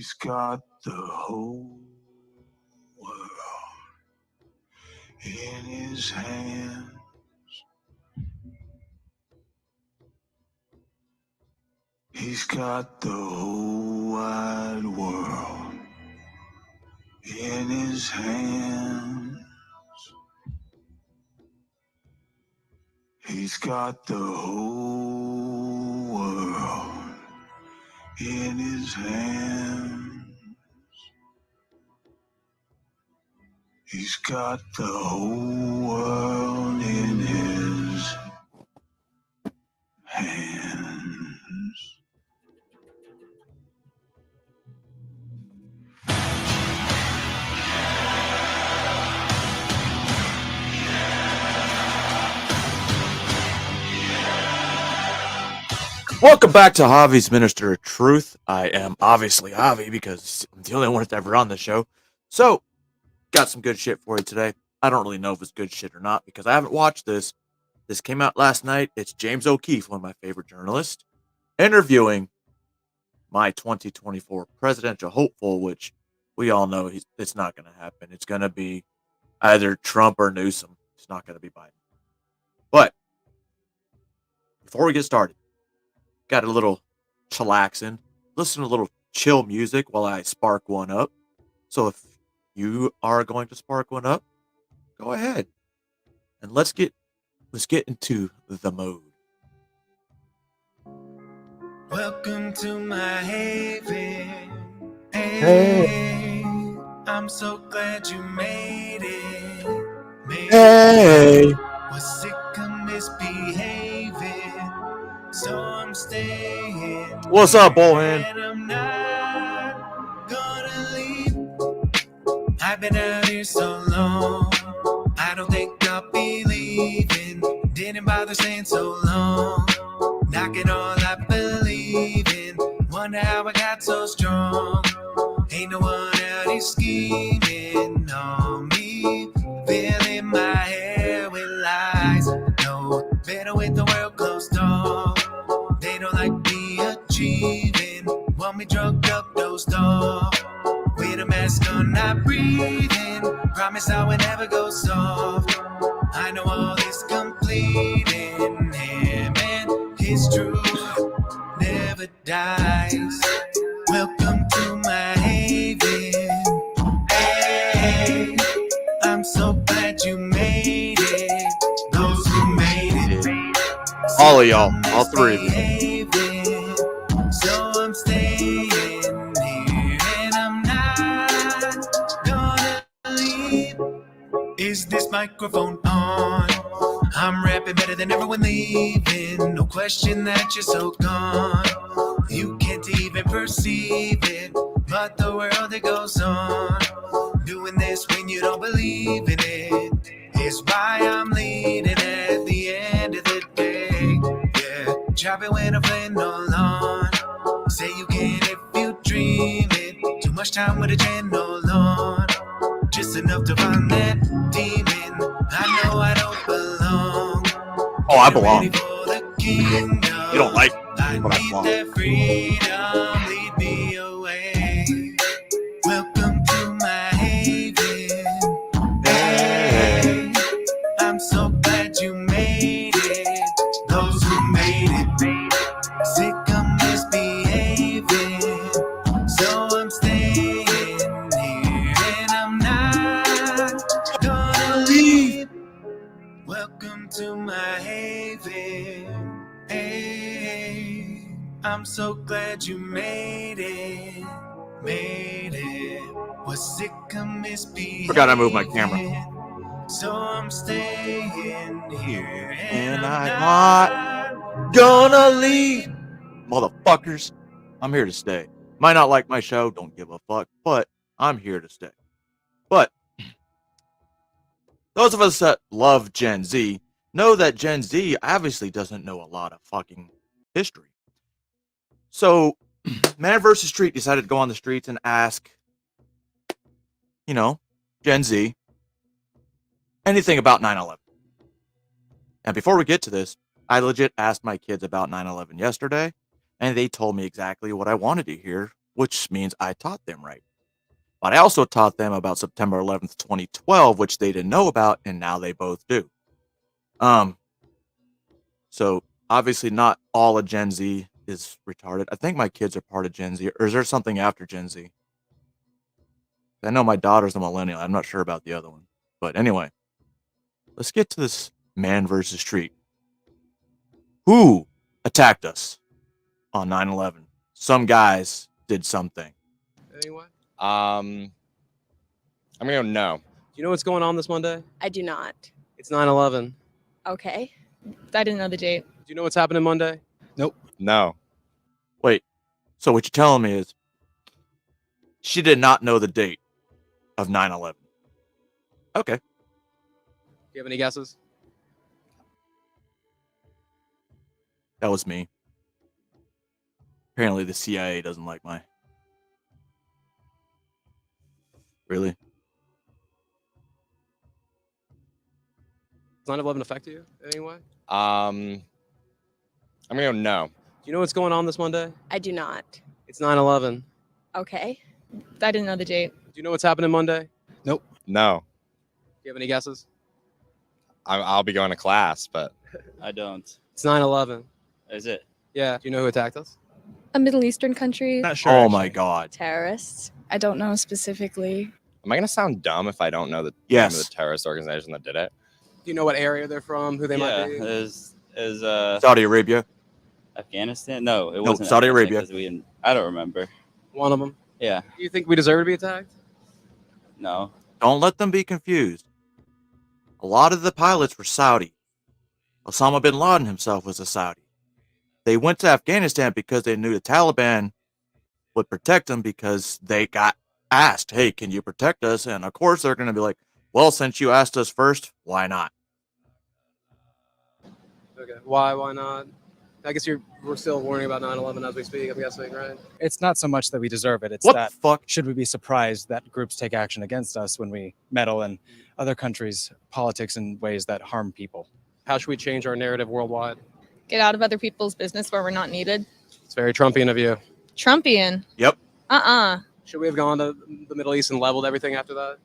He's got the whole world in his hands. He's got the whole wide world in his hands. He's got the whole world in his hands. He's got the whole world in his hands. Welcome back to Javi's Minister of Truth. I am obviously Javi because I'm the only one that's ever on the show. So, got some good shit for you today. I don't really know if it's good shit or not because I haven't watched this. This came out last night. It's James O'Keefe, one of my favorite journalists, interviewing my 2024 presidential hopeful, which we all know it's not going to happen. It's going to be either Trump or Newsom. It's not going to be Biden. But before we get started, got a little chillaxing, listen to a little chill music while I spark one up. So if you are going to spark one up, go ahead and let's get into the mode. Welcome to my haven. Hey, I'm so glad you made it. Hey, Was sick of misbehaving, so I'm staying. what's up, Bullhead? And I'm not gonna leave. I've been out here so long, I don't think I'll be leaving. Didn't bother staying so long, knocking all I believe in. Wonder how I got so strong. Ain't no one out here scheming on me. Filling my hair with lies. No better with the world closed off. They don't like me achieving. Want me drugged up, dosed off. With a mask on, not breathing. Promise I would never go soft. I know all is complete in him, and his truth never dies. Welcome to my haven. Hey, I'm so glad you made it. Those who made it. All of y'all, all three of you. So I'm staying here and I'm not gonna leave. Is this microphone on? I'm rapping better than everyone leaving. No question that you're so gone. You can't even perceive it, but the world that goes on. Doing this when you don't believe in it is why I'm leading at the end of the day. Yeah, chopping when I'm playing no long. Say you can if you dream it. Too much time with a channel on. Just enough to find that demon. I know I don't belong. Oh, I belong. You don't like me, I but I need belong. that freedom. Lead me away. Welcome to my haven. Hey, I'm so glad you made it. Those who made it. Sick of misbehaving. So I'm staying here and I'm not gonna leave. Welcome to my haven. Hey, I'm so glad you made it. Made it. Was sick of misbehaving. Forgot I moved my camera. So I'm staying here and I'm I'm not gonna leave. Motherfuckers, I'm here to stay. Might not like my show, don't give a fuck, but I'm here to stay. But those of us that love Gen Z know that Gen Z obviously doesn't know a lot of fucking history. So, Man vs. Street decided to go on the streets and ask, Gen Z, anything about 9/11. And before we get to this, I legit asked my kids about 9/11 yesterday, and they told me exactly what I wanted to hear which means I taught them right. But I also taught them about September 11th, 2012, which they didn't know about, and now they both do. Um, so obviously not all of Gen Z is retarded. I think my kids are part of Gen Z, or is there something after Gen Z? I know my daughter's a millennial. I'm not sure about the other one. But anyway, let's get to this man versus street. Who attacked us on 9/11? Some guys did something. Anyone? I'm gonna go no. Do you know what's going on this Monday? I do not. It's 9/11. Okay. I didn't know the date. Do you know what's happening Monday? No. Wait, so what you're telling me is she did not know the date of 9/11. Okay. Do you have any guesses? That was me. Apparently the CIA doesn't like my... Really? Does 9/11 affect you in any way? I'm gonna go no. Do you know what's going on this Monday? I do not. It's 9/11. Okay. I didn't know the date. Do you know what's happening Monday? No. Do you have any guesses? I'll be going to class, but I don't. It's 9/11. Is it? Yeah. Do you know who attacked us? A Middle Eastern country. Not sure. Oh my actually. god. Terrorists. I don't know specifically. am I gonna sound dumb if I don't know the name Yes. of the terrorist organization that did it? Do you know what area they're from? Who they might be? Is Saudi Arabia. Afghanistan? No, it wasn't. Saudi Afghanistan, Arabia. 'cause I don't remember. One of them. Yeah. Do you think we deserve to be attacked? No. Don't let them be confused. A lot of the pilots were Saudi. Osama bin Laden himself was a Saudi. They went to Afghanistan because they knew the Taliban would protect them because they got asked, hey, can you protect us? And of course they're going to be like, well, since you asked us first, why not? Okay. Why not? I guess we're still worrying about 9/11 as we speak, I'm guessing, right? It's not so much that we deserve it. It's What that the fuck? should we be surprised that groups take action against us when we meddle in other countries' politics in ways that harm people? How should we change our narrative worldwide? Get out of other people's business where we're not needed. It's very Trumpian of you. Trumpian. Yep. Should we have gone to the Middle East and leveled everything after that?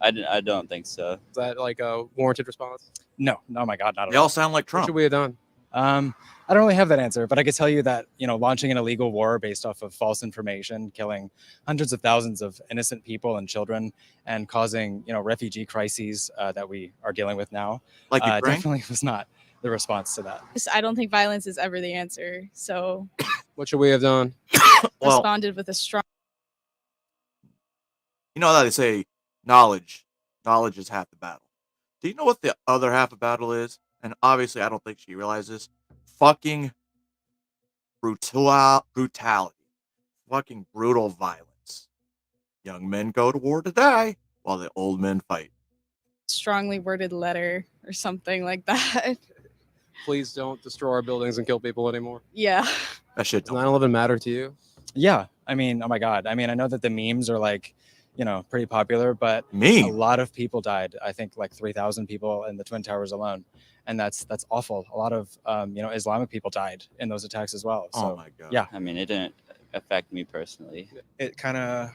I don't think so. Is that like a warranted response? No, oh my God, not They at all. all sound like What Trump. should we have done? I don't really have that answer, but I can tell you that, launching an illegal war based off of false information, killing hundreds of thousands of innocent people and children, and causing, refugee crises that we are dealing with now, Like Ukraine? definitely was not the response to that. I don't think violence is ever the answer. So What should we have done? Well, responded with a strong. you know how they say knowledge is half the battle. Do you know what the other half of battle is? And obviously, I don't think she realizes. Fucking brutality. Fucking brutal violence. Young men go to war to die, while the old men fight. Strongly worded letter or something like that. Please don't destroy our buildings and kill people anymore. Yeah. That shit Does don't. 9/11 matter to you? Yeah, I mean, oh my God. I mean, I know that the memes are pretty popular, but a Me? lot of people died. I think like 3,000 people in the Twin Towers alone. And that's awful. A lot of, Islamic people died in those attacks as well. So Oh my god. yeah. I mean, it didn't affect me personally. It kind of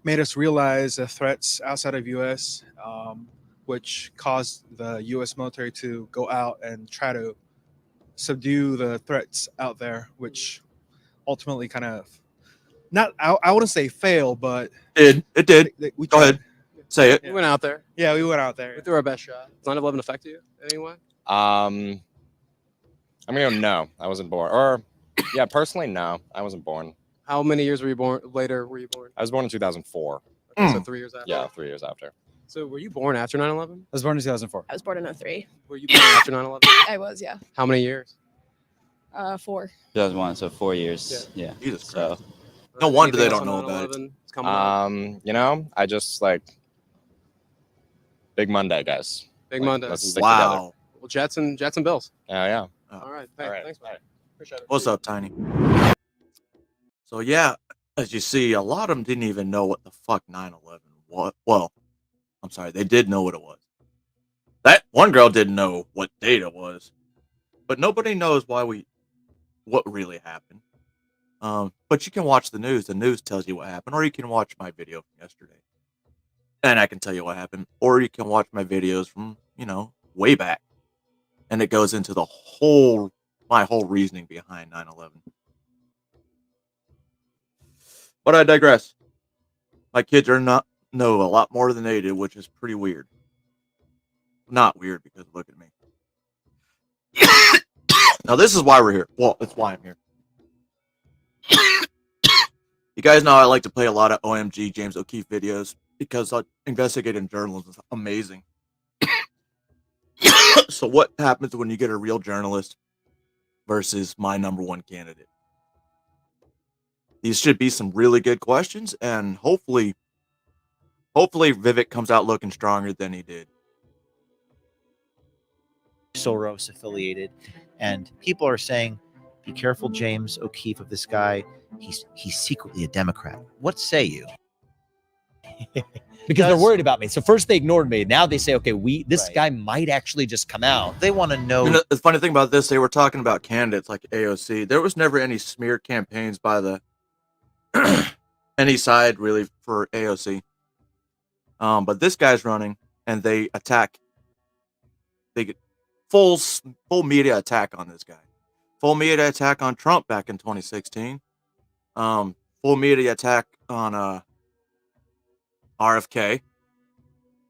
made us realize the threats outside of U.S., which caused the U.S. military to go out and try to subdue the threats out there, which ultimately kind of I wouldn't say fail, but It did. we Go tried. ahead. Say it. We went out there. Yeah, we went out We there. threw our best shot. Does 9/11 affect you in any way? I'm gonna go no. I wasn't born. Or yeah, personally, no. I wasn't born. How many years were you born? Later were you born? I was born in 2004. Okay, so 3 years after. Yeah, 3 years after. So were you born after 9/11? I was born in 2004. I was born in 03. Were you born after 9/11? I was, yeah. How many years? 4. 2001, so 4 years. Yeah. Jesus So Christ. No wonder Anything they else don't on know about it. 9/11 is coming up? I just Big Monday, guys. Big like, Monday. let's stick together. Wow. Well, Jets and Bills. Yeah. All right. All right. Thanks, man. Appreciate it. What's up, Tiny? So yeah, as you see, a lot of them didn't even know what the fuck 9/11 was. Well, I'm sorry, they did know what it was. That one girl didn't know what date it was, but nobody knows what really happened. But you can watch the news. The news tells you what happened, or you can watch my video from yesterday, and I can tell you what happened, or you can watch my videos from way back, and it goes into my whole reasoning behind 9/11. But I digress. My kids are not know a lot more than they do, which is pretty weird. Not weird because look at me. Now this is why we're here. Well, that's why I'm here. You guys know I like to play a lot of OMG James O'Keefe videos because investigative journalism is amazing. So what happens when you get a real journalist versus my number one candidate? These should be some really good questions, and hopefully Vivek comes out looking stronger than he did. Soros affiliated, and people are saying, be careful, James O'Keefe, of this guy. He's secretly a Democrat. What say you? Because they're worried about me. So first they ignored me. Now they say, okay, this Right. guy might actually just come out. They want to know. The funny thing about this, they were talking about candidates like AOC. There was never any smear campaigns by the any side really for AOC. But this guy's running, and they get full media attack on this guy. Full media attack on Trump back in 2016. Full media attack on RFK.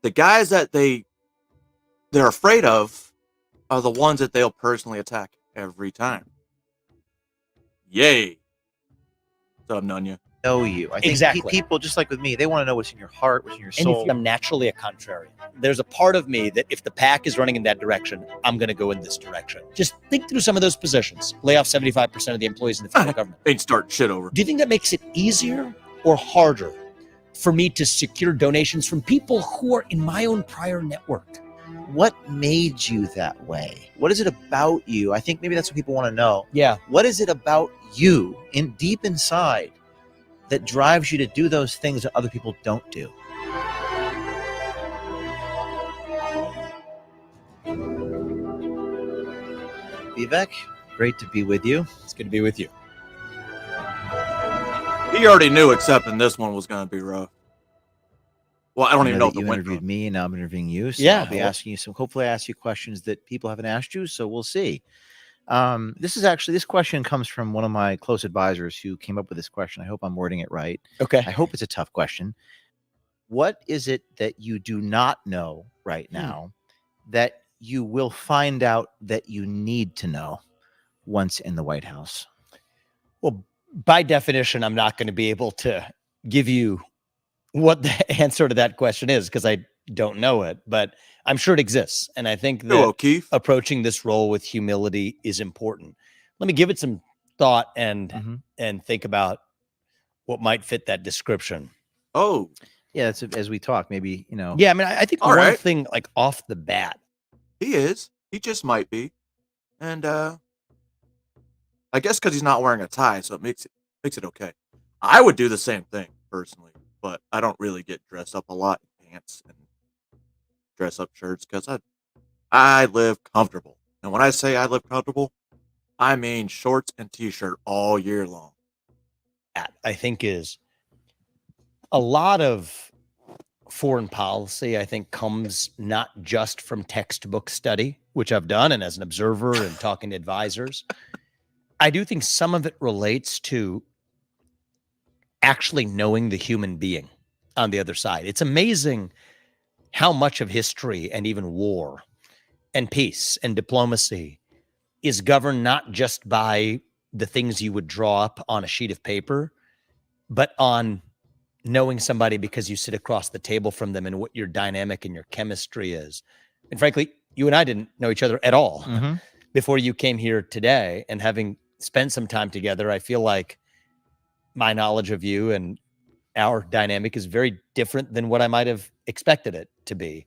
The guys that they're afraid of are the ones that they'll personally attack every time. Yay. What's up, Nunya? Know you. I think Exactly. people, just like with me, they want to know what's in your heart, what's in your And soul. I'm naturally a contrarian. There's a part of me that if the pack is running in that direction, I'm going to go in this direction. Just think through some of those positions. Lay off 75% of the employees in the federal government. Ain't start shit over. Do you think that makes it easier or harder for me to secure donations from people who are in my own prior network? What made you that way? What is it about you? I think maybe that's what people want to know. Yeah. What is it about you deep inside that drives you to do those things that other people don't do? Vivek, great to be with you. It's good to be with you. He already knew accepting this one was going to be rough. Well, I don't even know if that it you went interviewed rough. me, and now I'm interviewing you. So Yeah. I'll be asking you hopefully I ask you questions that people haven't asked you. So we'll see. This question comes from one of my close advisors who came up with this question. I hope I'm wording it right. Okay. I hope it's a tough question. What is it that you do not know right now that you will find out that you need to know once in the White House? Well, by definition, I'm not going to be able to give you what the answer to that question is because I don't know it, but I'm sure it exists. And I think that O'Keefe. approaching this role with humility is important. Let me give it some thought and think about what might fit that description. Oh, yeah. That's as we talk. Maybe Yeah, I mean, I think All one right. thing like off the bat. he is. He just might be. And I guess because he's not wearing a tie, so it makes it okay. I would do the same thing personally, but I don't really get dressed up a lot in pants and dress up shirts because I live comfortable. And when I say I live comfortable, I mean shorts and t-shirt all year long. That I think is a lot of foreign policy. I think comes not just from textbook study, which I've done, and as an observer and talking to advisors. I do think some of it relates to actually knowing the human being on the other side. It's amazing how much of history and even war and peace and diplomacy is governed not just by the things you would draw up on a sheet of paper, but on knowing somebody because you sit across the table from them and what your dynamic and your chemistry is. And frankly, you and I didn't know each other at all before you came here today. And having spent some time together, I feel like my knowledge of you and our dynamic is very different than what I might have expected it to be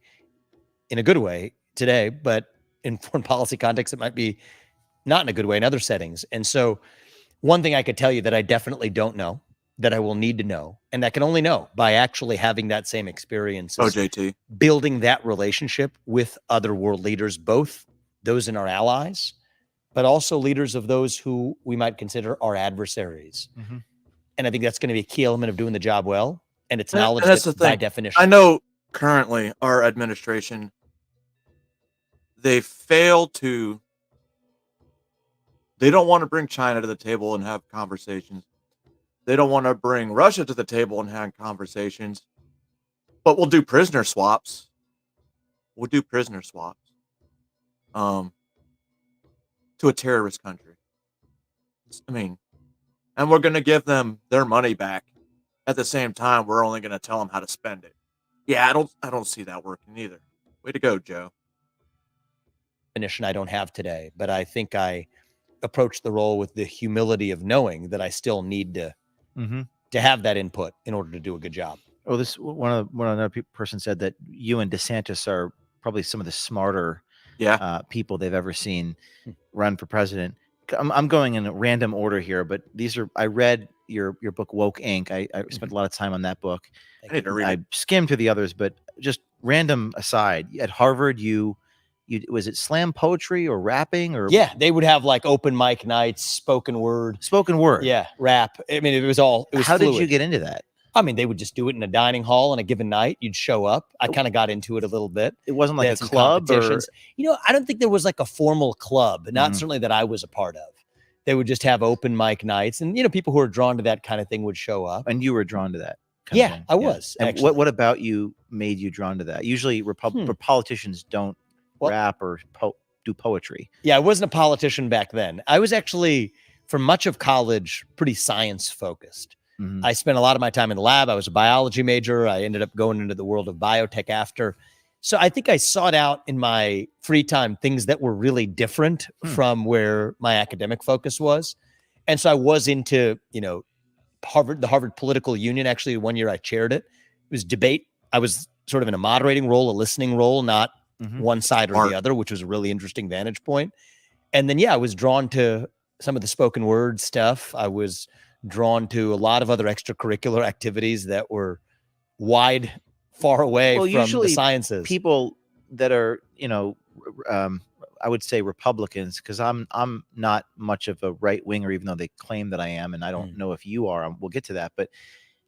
in a good way today, but in foreign policy context, it might be not in a good way in other settings. And so one thing I could tell you that I definitely don't know, that I will need to know, and that can only know by actually having that same experience, is JT. building that relationship with other world leaders, both those in our allies but also leaders of those who we might consider our adversaries. Mhm. And I think that's going to be a key element of doing the job well. And it's And knowledge that's that the by thing. definition. I know currently our administration, they fail to, they don't want to bring China to the table and have conversations. They don't want to bring Russia to the table and have conversations, but we'll do prisoner swaps. We'll do prisoner swaps to a terrorist country. I mean, and we're going to give them their money back. At the same time, we're only going to tell them how to spend it. Yeah, I don't see that working either. Way to go, Joe. Definition I don't have today, but I think I approach the role with the humility of knowing that I still need to Mhm. have that input in order to do a good job. Oh, this another person said that you and DeSantis are probably some of the smarter people they've ever seen run for president. I'm going in a random order here, but I read your book Woke Inc. I spent a lot of time on that book. I need to read I it. skimmed through the others, but just random aside, at Harvard, you was it slam poetry or rapping or Yeah, they would have like open mic nights, spoken word. Yeah, rap. I mean, it was How did you fluid. get into that? I mean, they would just do it in a dining hall on a given night. You'd show up. I kind of got into it a little bit. It wasn't They like had a some club or competitions. I don't think there was like a formal club, not Mhm. certainly that I was a part of. They would just have open mic nights, and people who are drawn to that kind of thing would show up. And you were drawn to that. kind of Yeah, thing? I was. And Actually. what about you made you drawn to that? Usually, politicians don't rap or do poetry. Yeah, I wasn't a politician back then. I was actually, for much of college, pretty science focused. Mhm. I spent a lot of my time in the lab. I was a biology major. I ended up going into the world of biotech after. So I think I sought out in my free time things that were really different from where my academic focus was. And so I was into, the Harvard Political Union. Actually, 1 year I chaired it. It was debate. I was sort of in a moderating role, a listening role, not one side or the other, which was a really interesting vantage point. And then, I was drawn to some of the spoken word stuff. I was drawn to a lot of other extracurricular activities that were far away from usually the sciences. People that are, I would say Republicans, because I'm not much of a right winger, even though they claim that I am, and I don't know if you are. We'll get to that, but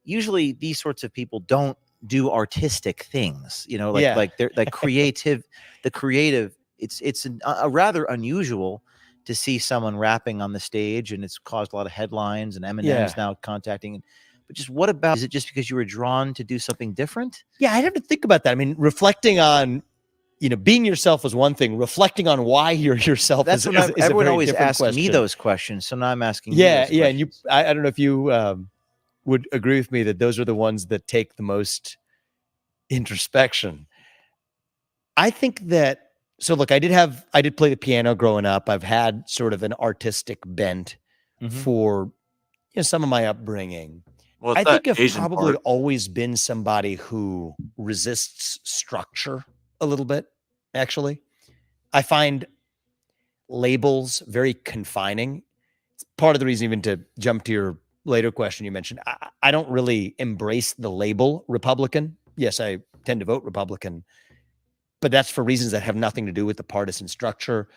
usually these sorts of people don't do artistic things, like they're like creative. The creative, it's a rather unusual to see someone rapping on the stage, and it's caused a lot of headlines. And Eminem's now contacting. But just what about? Is it just because you were drawn to do something different? Yeah, I'd have to think about that. I mean, reflecting on, being yourself was one thing. Reflecting on why you're yourself is everyone always asks question. me those questions, so now I'm asking. Yeah, you and I don't know if you would agree with me that those are the ones that take the most introspection. I think that. So look, I did play the piano growing up. I've had sort of an artistic bent for some of my upbringing. Well, I think I've Asian probably part. always been somebody who resists structure a little bit, actually. I find labels very confining. It's part of the reason, even to jump to your later question you mentioned, I don't really embrace the label Republican. Yes, I tend to vote Republican, but that's for reasons that have nothing to do with the partisan structure.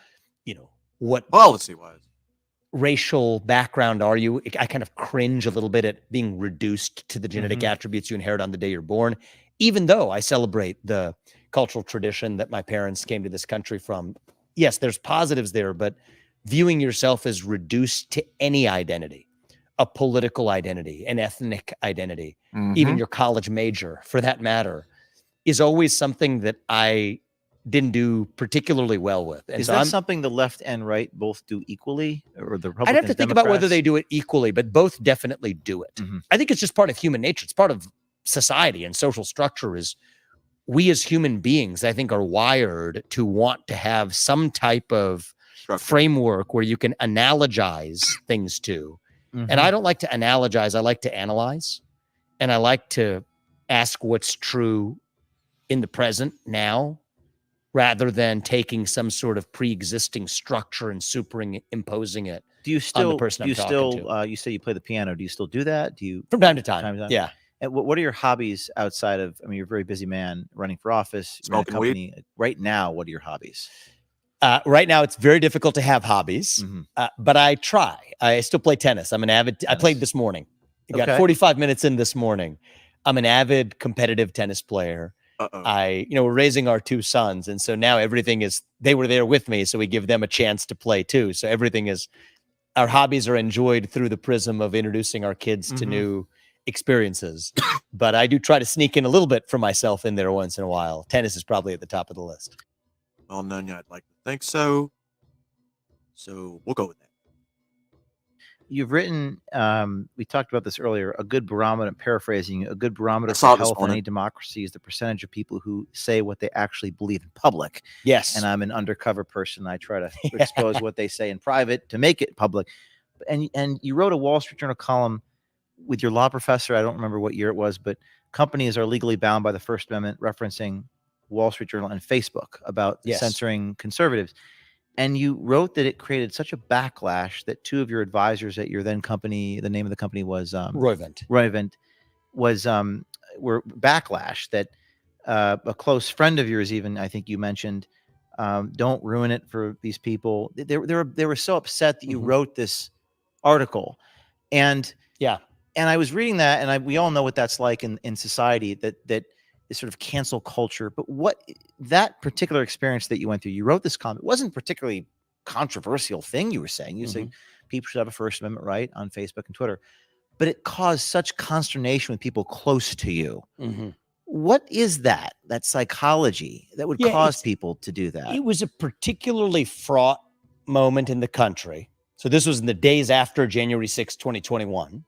What policy-wise, racial background are you? I kind of cringe a little bit at being reduced to the genetic attributes you inherit on the day you're born, even though I celebrate the cultural tradition that my parents came to this country from. Yes, there's positives there, but viewing yourself as reduced to any identity, a political identity, an ethnic identity, even your college major for that matter, is always something that I didn't do particularly well with. And is that something the left and right both do equally, or the Republicans? I'd have to think about whether they do it equally, but both definitely do it. I think it's just part of human nature. It's part of society and social structure. Is we as human beings, I think, are wired to want to have some type of framework where you can analogize things to. And I don't like to analogize. I like to analyze, and I like to ask what's true in the present now, rather than taking some sort of pre-existing structure and superimposing it on the person I'm talking to. You say you play the piano. Do you still do that? Do you From time to time? Yeah. And what are your hobbies outside of? I mean, you're a very busy man running for office, smoking company. Right now, what are your hobbies? Right now, it's very difficult to have hobbies, but I try. I still play tennis. I'm an avid. I played this morning. I got 45 minutes in this morning. I'm an avid competitive tennis player. We're raising our 2 sons, and so now everything is. They were there with me, so we give them a chance to play too. So everything is. Our hobbies are enjoyed through the prism of introducing our kids to new experiences. But I do try to sneak in a little bit for myself in there once in a while. Tennis is probably at the top of the list. Well, none, I'd like to think so. So we'll go with that. You've written, we talked about this earlier, a good barometer, paraphrasing, a good barometer saw for this health in morning. any democracy is the percentage of people who say what they actually believe in public. Yes. And I'm an undercover person. I try to expose what they say in private to make it public. And you wrote a Wall Street Journal column with your law professor. I don't remember what year it was, but companies are legally bound by the First Amendment, referencing Wall Street Journal and Facebook about censoring conservatives. And you wrote that it created such a backlash that 2 of your advisors at your then company, the name of the company was Roivant, was were backlash that a close friend of yours, even I think you mentioned, don't ruin it for these people. They were so upset that you wrote this article, and I was reading that, and we all know what that's like in society, that is sort of cancel culture. But what that particular experience that you went through, you wrote this comment, it wasn't a particularly controversial thing you were saying. You say people should have a First Amendment right on Facebook and Twitter, but it caused such consternation with people close to you. What is that psychology that would cause people to do that? It was a particularly fraught moment in the country. So this was in the days after January 6, 2021,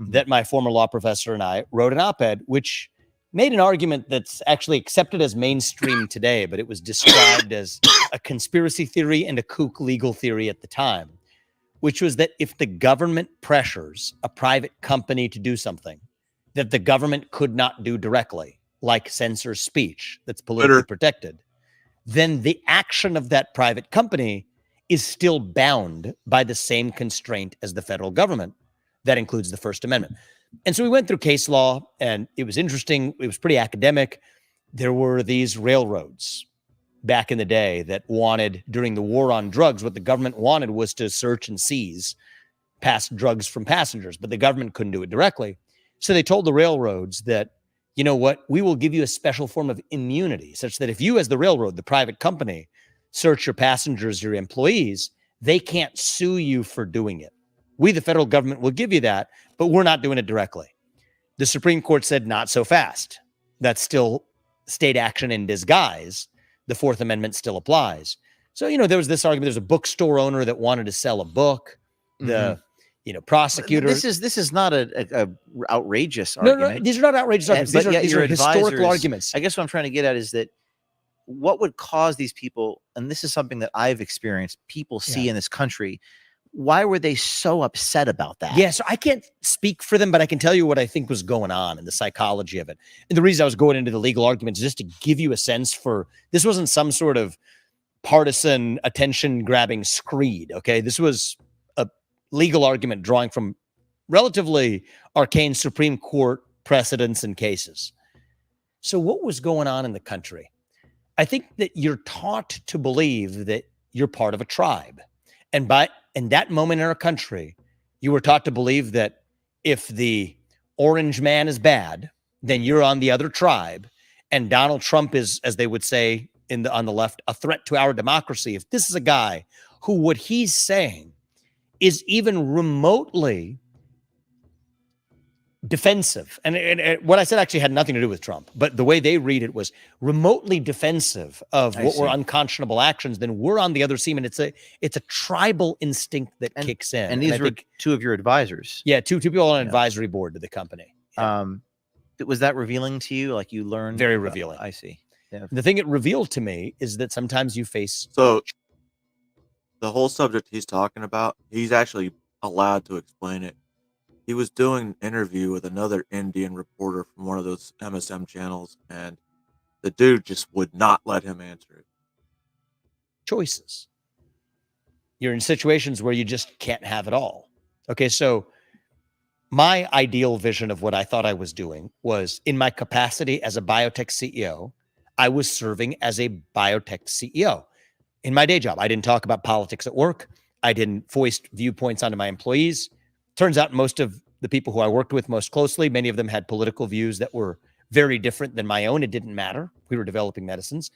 that my former law professor and I wrote an op-ed, which made an argument that's actually accepted as mainstream today, but it was described as a conspiracy theory and a kook legal theory at the time, which was that if the government pressures a private company to do something that the government could not do directly, like censor speech that's politically protected, then the action of that private company is still bound by the same constraint as the federal government. That includes the First Amendment. And so we went through case law, and it was interesting. It was pretty academic. There were these railroads back in the day that wanted, during the war on drugs, what the government wanted was to search and seize past drugs from passengers, but the government couldn't do it directly. So they told the railroads that, you know what, we will give you a special form of immunity, such that if you, as the railroad, the private company, search your passengers, your employees, they can't sue you for doing it. We, the federal government, will give you that, but we're not doing it directly. The Supreme Court said not so fast. That's still state action in disguise. The Fourth Amendment still applies. So, there was this argument. There's a bookstore owner that wanted to sell a book. The prosecutor. This is not a outrageous argument. No, these are not outrageous arguments. These are historical arguments. I guess what I'm trying to get at is that what would cause these people, and this is something that I've experienced, people see in this country. Why were they so upset about that? Yeah, so I can't speak for them, but I can tell you what I think was going on and the psychology of it. And the reason I was going into the legal arguments is just to give you a sense for, this wasn't some sort of partisan attention-grabbing screed, okay? This was a legal argument drawing from relatively arcane Supreme Court precedents and cases. So what was going on in the country? I think that you're taught to believe that you're part of a tribe. And in that moment in our country, you were taught to believe that if the orange man is bad, then you're on the other tribe. And Donald Trump is, as they would say on the left, a threat to our democracy. If this is a guy who what he's saying is even remotely defensive, and what I said actually had nothing to do with Trump, but the way they read it was remotely defensive of what were unconscionable actions, then we're on the other team, and it's a tribal instinct that kicks in. And these were 2 of your advisors. Yeah, two people on an advisory board to the company. Yeah. Was that revealing to you? Like you learned? Very revealing. I see. Yeah. The thing it revealed to me is that sometimes you face. So the whole subject he's talking about, he's actually allowed to explain it. He was doing an interview with another Indian reporter from one of those MSM channels, and the dude just would not let him answer it. Choices. You're in situations where you just can't have it all. Okay, so my ideal vision of what I thought I was doing was, in my capacity as a biotech CEO, I was serving as a biotech CEO. in my day job. I didn't talk about politics at work. I didn't foist viewpoints onto my employees. Turns out most of the people who I worked with most closely, many of them had political views that were very different than my own. It didn't matter. We were developing medicines.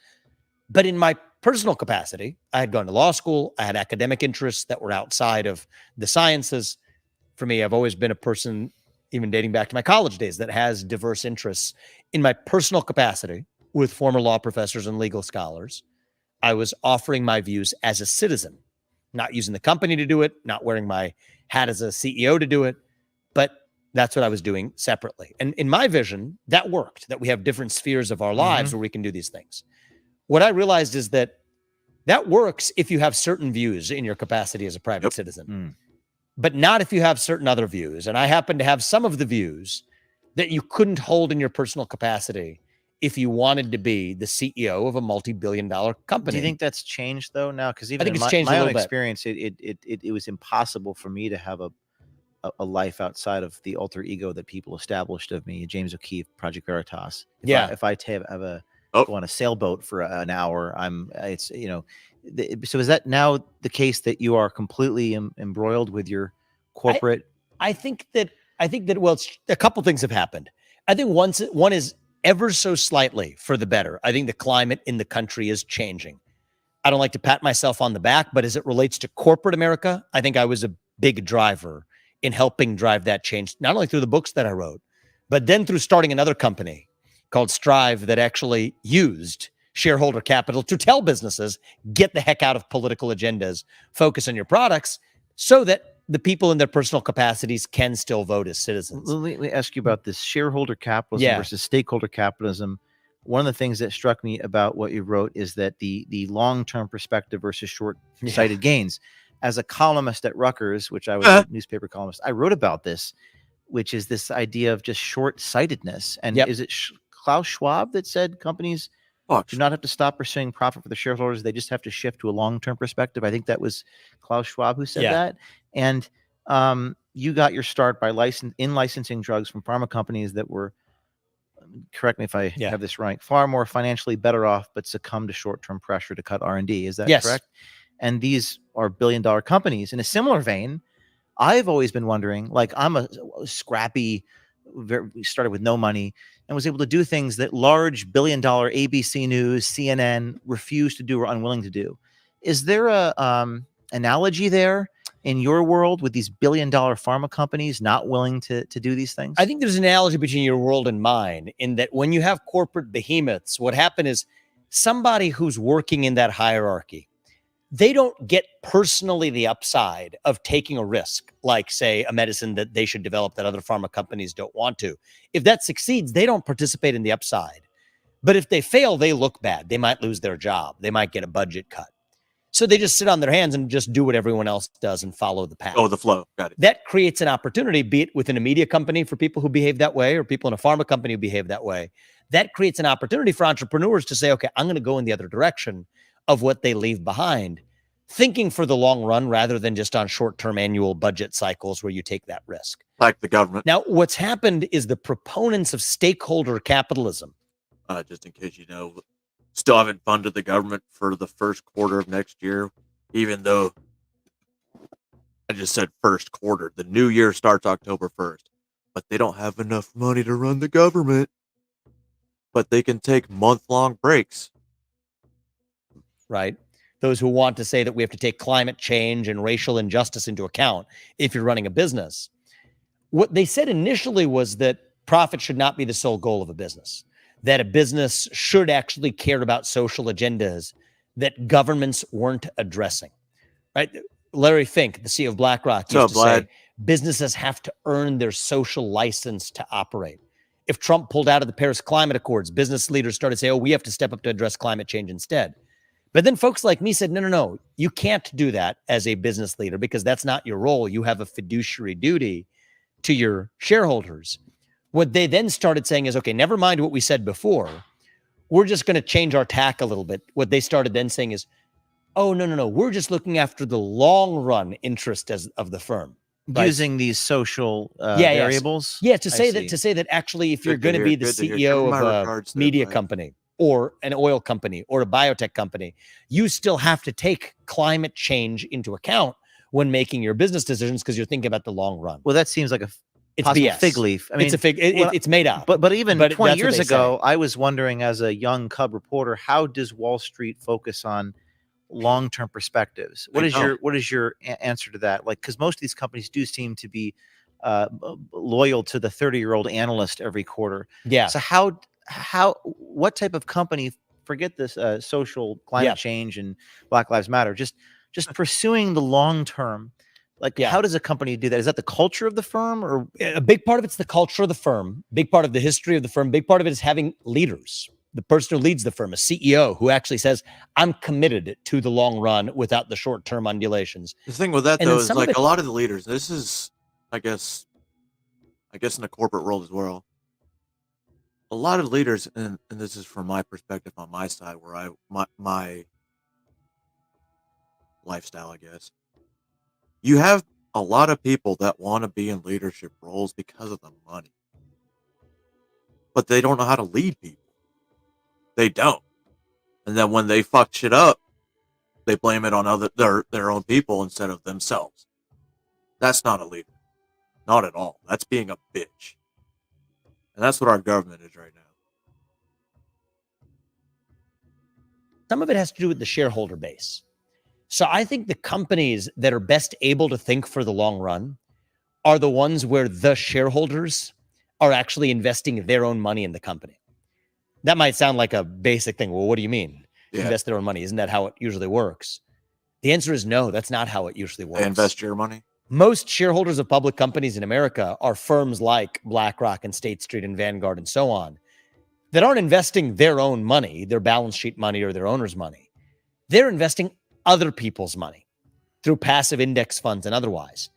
But in my personal capacity, I had gone to law school. I had academic interests that were outside of the sciences. For me, I've always been a person, even dating back to my college days, that has diverse interests. In my personal capacity with former law professors and legal scholars, I was offering my views as a citizen, not using the company to do it, not wearing my hat as a CEO to do it, but that's what I was doing separately. And in my vision, that worked, that we have different spheres of our lives where we can do these things. What I realized is that that works if you have certain views in your capacity as a private citizen, but not if you have certain other views. And I happen to have some of the views that you couldn't hold in your personal capacity if you wanted to be the CEO of a multi-billion-dollar company. Do you think that's changed though now? Because even I think in it's changed a my own little bit. experience, it was impossible for me to have a life outside of the alter ego that people established of me. James O'Keefe, Project Veritas. If I have a go on a sailboat for an hour, it's so is that now the case that you are completely embroiled with your corporate? I think that well, it's, a couple things have happened. I think one is ever so slightly for the better. I think the climate in the country is changing. I don't like to pat myself on the back, but as it relates to corporate America, I think I was a big driver in helping drive that change, not only through the books that I wrote, but then through starting another company called Strive that actually used shareholder capital to tell businesses, get the heck out of political agendas, focus on your products so that the people in their personal capacities can still vote as citizens. Let me ask you about this shareholder capitalism versus stakeholder capitalism. One of the things that struck me about what you wrote is that the long-term perspective versus short-sighted gains. As a columnist at Rutgers, which I was a newspaper columnist, I wrote about this, which is this idea of just short-sightedness. And is it Klaus Schwab that said companies do not have to stop pursuing profit for the shareholders? They just have to shift to a long-term perspective. I think that was Klaus Schwab who said that. And you got your start by licensing drugs from pharma companies that were, correct me if I have this right, far more financially better off, but succumb to short-term pressure to cut R&D. Is that correct? And these are billion-dollar companies. In a similar vein, I've always been wondering, like, I'm a scrappy, we started with no money and was able to do things that large billion-dollar ABC News, CNN refused to do or unwilling to do. Is there a analogy there in your world with these billion-dollar pharma companies not willing to do these things? I think there's an analogy between your world and mine in that when you have corporate behemoths, what happened is somebody who's working in that hierarchy, they don't get personally the upside of taking a risk, like, say, a medicine that they should develop that other pharma companies don't want to. If that succeeds, they don't participate in the upside. But if they fail, they look bad. They might lose their job. They might get a budget cut. So they just sit on their hands and just do what everyone else does and follow the path. Oh, the flow. Got it. That creates an opportunity, be it within a media company for people who behave that way or people in a pharma company who behave that way. That creates an opportunity for entrepreneurs to say, okay, I'm going to go in the other direction of what they leave behind, thinking for the long run rather than just on short-term annual budget cycles where you take that risk. Like the government. Now, what's happened is the proponents of stakeholder capitalism. Just in case you know, still haven't funded the government for the first quarter of next year, even though I just said first quarter. The new year starts October 1st, but they don't have enough money to run the government. But they can take month-long breaks. Right? Those who want to say that we have to take climate change and racial injustice into account if you're running a business. What they said initially was that profit should not be the sole goal of a business, that a business should actually care about social agendas that governments weren't addressing. Right? Larry Fink, the CEO of BlackRock, used to say businesses have to earn their social license to operate. If Trump pulled out of the Paris Climate Accords, business leaders started saying, oh, we have to step up to address climate change instead. But then folks like me said, no, you can't do that as a business leader because that's not your role. You have a fiduciary duty to your shareholders. What they then started saying is, okay, never mind what we said before. We're just going to change our tack a little bit. What they started then saying is, oh, no. We're just looking after the long run interest of the firm. Right? Using these social variables. Yeah, to say that actually, if you're going to be the CEO of a media company, or an oil company or a biotech company, you still have to take climate change into account when making your business decisions because you're thinking about the long run. Well, that seems like a It's possible BS. fig leaf. I mean, it's a fig. well, It's made up. But even But 20 that's what years they ago, say. I was wondering as a young cub reporter, how does Wall Street focus on long-term perspectives? What They is your answer to that? Like, because most of these companies do seem to be loyal to the 30-year-old analyst every quarter. Yeah. So what type of company, forget this social climate change and Black Lives Matter, just pursuing the long term, like how does a company do that? Is that the culture of the firm? Or a big part of it's the culture of the firm, big part of the history of the firm, big part of it is having leaders. The person who leads the firm, a CEO who actually says, I'm committed to the long run without the short-term undulations. The thing with that, And though, then is some of like it- a lot of the leaders, this is, I guess in the corporate world as well, a lot of leaders, and this is from my perspective on my side, where my lifestyle, I guess, you have a lot of people that want to be in leadership roles because of the money, but they don't know how to lead people. They don't. And then when they fuck shit up, they blame it on their own people instead of themselves. That's not a leader. Not at all. That's being a bitch. And that's what our government is right now. some of it has to do with the shareholder base. So I think the companies that are best able to think for the long run are the ones where the shareholders are actually investing their own money in the company. That might sound like a basic thing. Well, what do you mean? Yeah. Invest their own money? Isn't that how it usually works? The answer is no, that's not how it usually works. They invest your money? Most shareholders of public companies in America are firms like BlackRock and State Street and Vanguard and so on that aren't investing their own money, their balance sheet money or their owner's money. They're investing other people's money through passive index funds and otherwise.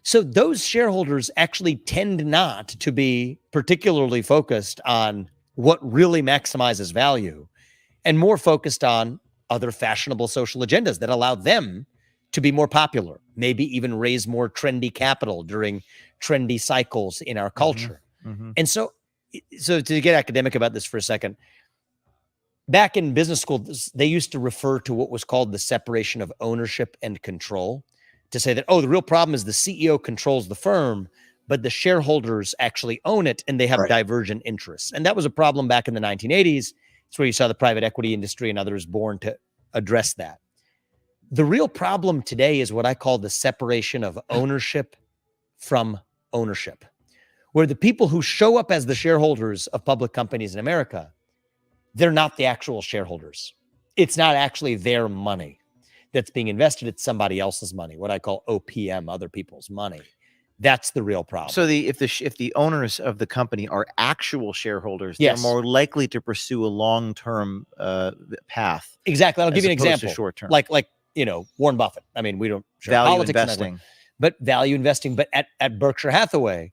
So those shareholders actually tend not to be particularly focused on what really maximizes value and more focused on other fashionable social agendas that allow them to be more popular, maybe even raise more trendy capital during trendy cycles in our culture. Mm-hmm. And so to get academic about this for a second, back in business school, they used to refer to what was called the separation of ownership and control to say that, oh, the real problem is the CEO controls the firm, but the shareholders actually own it and they have divergent interests. And that was a problem back in the 1980s. It's where you saw the private equity industry and others born to address that. The real problem today is what I call the separation of ownership from ownership, where the people who show up as the shareholders of public companies in America, they're not the actual shareholders. It's not actually their money that's being invested. It's somebody else's money, what I call OPM, other people's money. That's the real problem. So if the owners of the company are actual shareholders, Yes. they're more likely to pursue a long-term path. Exactly. I'll give you an example. Short-term. Like Warren Buffett. I mean, we don't share Value politics and investing. but value investing. But at Berkshire Hathaway,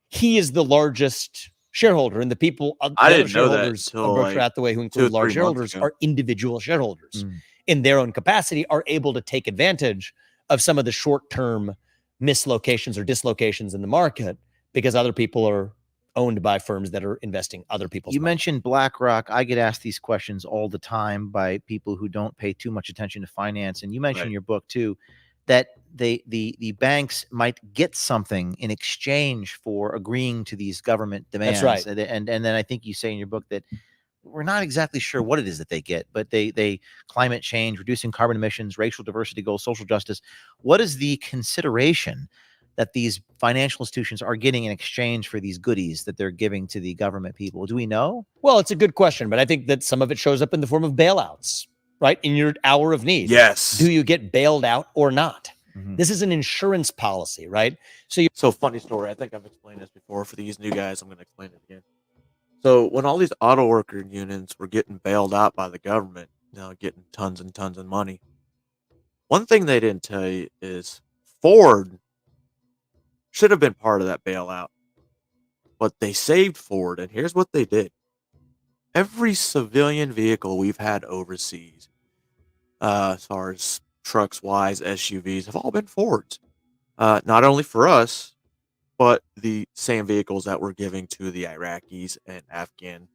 he is the largest shareholder, and the people of I the didn't know that shareholders until, of Berkshire like, Hathaway, who 2 or include 3 large months shareholders, ago. are individual shareholders. Mm. In their own capacity, are able to take advantage of some of the short-term mislocations or dislocations in the market because other people are owned by firms that are investing other people's You money. mentioned BlackRock. I get asked these questions all the time by people who don't pay too much attention to finance. And you mentioned in your book too that the banks might get something in exchange for agreeing to these government demands. That's right. And then I think you say in your book that we're not exactly sure what it is that they get, but they climate change, reducing carbon emissions, racial diversity goals, social justice. What is the consideration that these financial institutions are getting in exchange for these goodies that they're giving to the government people? Do we know? Well, it's a good question, but I think that some of it shows up in the form of bailouts, right? In your hour of need. Yes. Do you get bailed out or not? Mhm. This is an insurance policy, right? So funny story. I think I've explained this before. For these new guys, I'm going to explain it again. So when all these auto worker unions were getting bailed out by the government, getting tons and tons of money, one thing they didn't tell you is Ford should have been part of that bailout, but they saved Ford. And here's what they did. Every civilian vehicle we've had overseas, as far as trucks wise, SUVs, have all been Fords. Not only for us, but the same vehicles that we're giving to the Iraqis and Afghan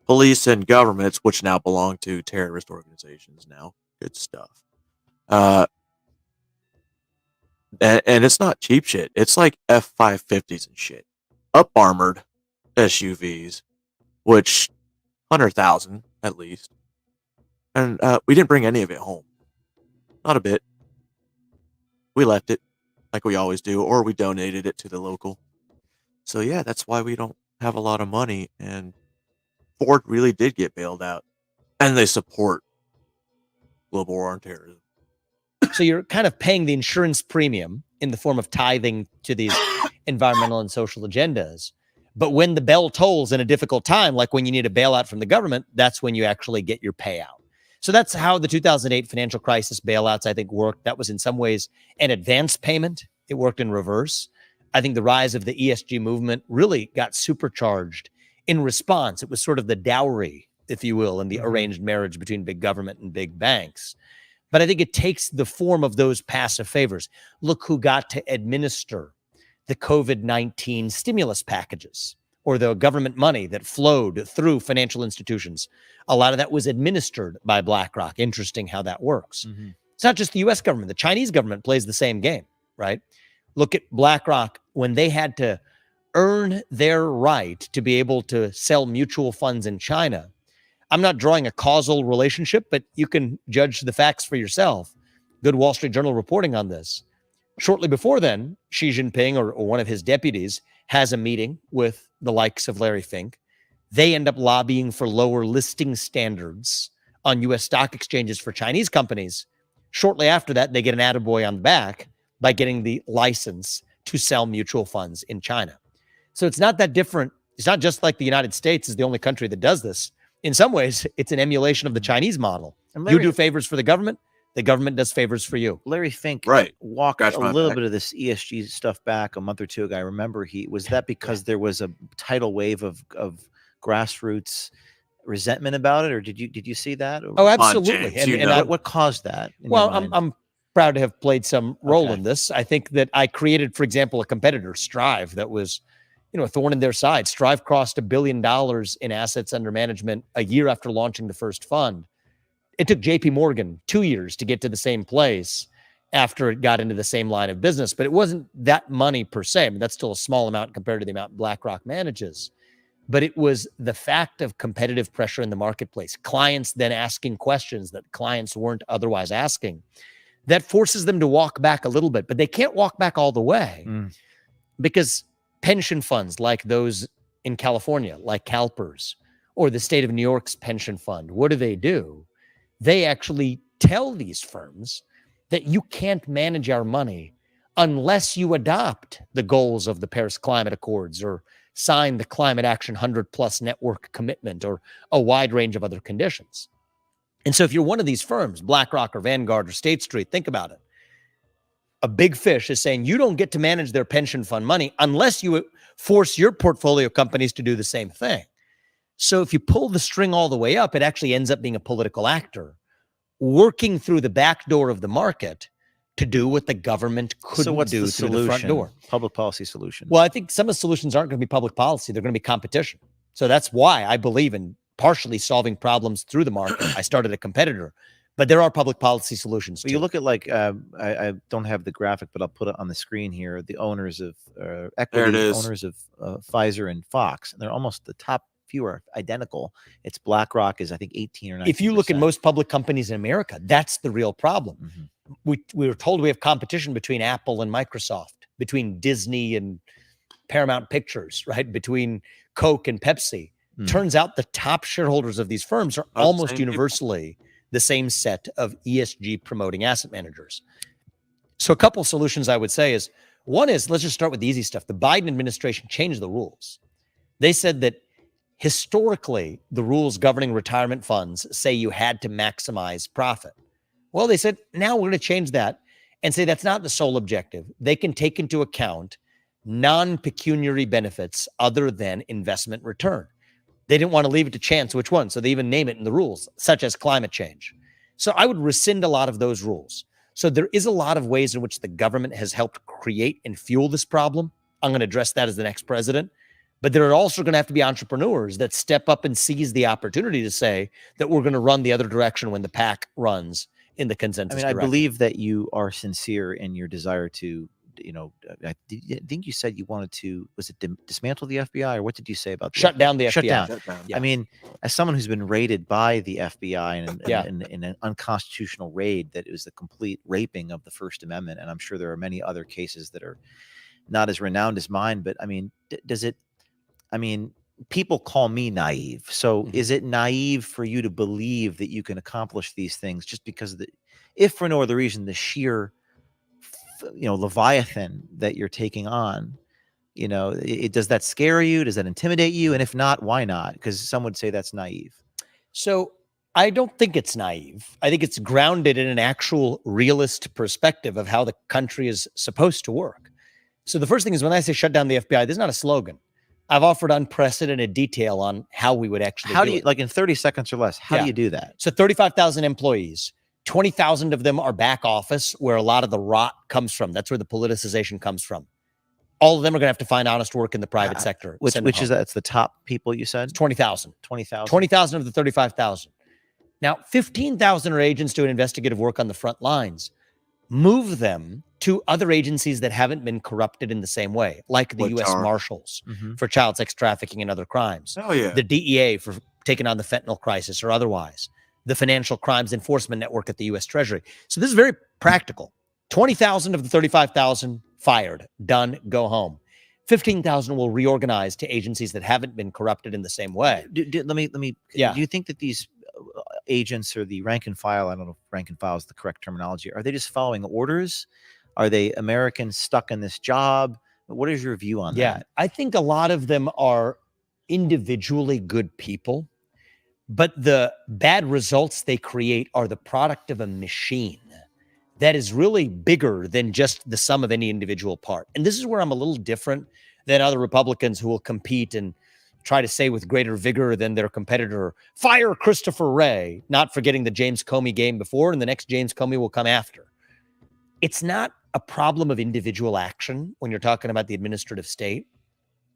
police and governments, which now belong to terrorist organizations now. Good stuff. And it's not cheap shit. It's like F-550s and shit. Up armored SUVs, which 100,000 at least. And we didn't bring any of it home. Not a bit. We left it like we always do, or we donated it to the local. So yeah, that's why we don't have a lot of money. And Ford really did get bailed out. And they support global war on terrorism. So you're kind of paying the insurance premium in the form of tithing to these environmental and social agendas. But when the bell tolls in a difficult time, like when you need a bailout from the government, that's when you actually get your payout. So that's how the 2008 financial crisis bailouts, I think, worked. That was in some ways an advance payment. It worked in reverse. I think the rise of the ESG movement really got supercharged in response. It was sort of the dowry, if you will, in the arranged marriage between big government and big banks. But I think it takes the form of those passive favors. Look who got to administer the COVID-19 stimulus packages or the government money that flowed through financial institutions. A lot of that was administered by BlackRock. Interesting how that works. It's not just the US government. The Chinese government plays the same game, right? Look at BlackRock when they had to earn their right to be able to sell mutual funds in China. I'm not drawing a causal relationship, but you can judge the facts for yourself. Good Wall Street Journal reporting on this. Shortly before then, Xi Jinping or one of his deputies has a meeting with the likes of Larry Fink. They end up lobbying for lower listing standards on U.S. stock exchanges for Chinese companies. Shortly after that, they get an attaboy on the back by getting the license to sell mutual funds in China. So it's not that different. It's not just like the United States is the only country that does this. In some ways, it's an emulation of the Chinese model. You do favors for the government does favors for you. Larry Fink Right. walked Scratch a my little back. bit of this ESG stuff back a month or two ago. I remember was that because there was a tidal wave of grassroots resentment about it, or did you see that? Or Oh, absolutely. James, you And know. what caused that? in your well, mind? I'm proud to have played some role Okay. in this. I think that I created, for example, a competitor, Strive, that was, a thorn in their side. Strive crossed $1 billion in assets under management a year after launching the first fund. It took JP Morgan 2 years to get to the same place after it got into the same line of business, but it wasn't that money per se. I mean, that's still a small amount compared to the amount BlackRock manages. But it was the fact of competitive pressure in the marketplace, clients then asking questions that clients weren't otherwise asking, that forces them to walk back a little bit, but they can't walk back all the way because pension funds like those in California, like CalPERS, or the state of New York's pension fund, what do? They actually tell these firms that you can't manage our money unless you adopt the goals of the Paris Climate Accords or sign the Climate Action 100+ network commitment or a wide range of other conditions. And so if you're one of these firms, BlackRock or Vanguard or State Street, think about it. A big fish is saying you don't get to manage their pension fund money unless you force your portfolio companies to do the same thing. So if you pull the string all the way up, it actually ends up being a political actor working through the back door of the market to do what the government couldn't so what's do the through solution? the front door. Public policy solution. Well, I think some of the solutions aren't going to be public policy. They're going to be competition. So that's why I believe in partially solving problems through the market. I started a competitor, but there are public policy solutions. Well, you look at I don't have the graphic, but I'll put it on the screen here. The owners of equity is. owners of Pfizer and Fox, and they're almost the top few are identical. It's BlackRock is I think 18 or 19%. If you look at most public companies in America, that's the real problem. We were told we have competition between Apple and Microsoft, between Disney and Paramount Pictures, right? Between Coke and Pepsi. Turns out the top shareholders of these firms are almost universally the same set of ESG promoting asset managers. So a couple solutions I would say is, one is, let's just start with the easy stuff. The Biden administration changed the rules. They said that historically, the rules governing retirement funds say you had to maximize profit. Well, they said, now we're going to change that and say that's not the sole objective. They can take into account non-pecuniary benefits other than investment return. They didn't want to leave it to chance which one, so they even name it in the rules, such as climate change. So I would rescind a lot of those rules. So there is a lot of ways in which the government has helped create and fuel this problem. I'm going to address that as the next president. But there are also going to have to be entrepreneurs that step up and seize the opportunity to say that we're going to run the other direction when the pack runs in the I consensus mean, I direction. believe that you are sincere in your desire to, I think you said you wanted to, was it dismantle the FBI, or what did you say about Shut down the Shut FBI. down. Shut down. Yeah. I mean, as someone who's been raided by the FBI Yeah. in an unconstitutional raid, that it was the complete raping of the First Amendment, and I'm sure there are many other cases that are not as renowned as mine, but I mean, people call me naive. So Mhm. is it naive for you to believe that you can accomplish these things just because of if for no other reason, the sheer, Leviathan that you're taking on, does that scare you? Does that intimidate you? And if not, why not? Because some would say that's naive. So I don't think it's naive. I think it's grounded in an actual realist perspective of how the country is supposed to work. So the first thing is, when I say shut down the FBI, this is not a slogan. I've offered unprecedented detail on how we would actually How do do you, it. like in 30 seconds or less, how do Yeah. you do that? So 35,000 employees, 20,000 of them are back office, where a lot of the rot comes from. That's where the politicization comes from. All of them are going to have to find honest work in the private sector. Which is that? It's the top people you said? 20,000. 20,000. 20,000 of the 35,000. Now, 15,000 are agents doing investigative work on the front lines. Move them to other agencies that haven't been corrupted in the same way, like the Which U.S. are? Marshals Mhm. for child sex trafficking and other crimes, Oh yeah. the DEA for taking on the fentanyl crisis or otherwise, the Financial Crimes Enforcement Network at the U.S. Treasury. So this is very practical. 20,000 of the 35,000 fired, done, go home. 15,000 will reorganize to agencies that haven't been corrupted in the same way. Let me. Yeah. Do you think that these agents, or the rank and file, I don't know if rank and file is the correct terminology, are they just following orders? Are they Americans stuck in this job? What is your view on that? I think a lot of them are individually good people, but the bad results they create are the product of a machine that is really bigger than just the sum of any individual part. And this is where I'm a little different than other Republicans who will compete and try to say with greater vigor than their competitor, fire Christopher Wray, not forgetting the James Comey game before, and the next James Comey will come after. It's not a problem of individual action when you're talking about the administrative state.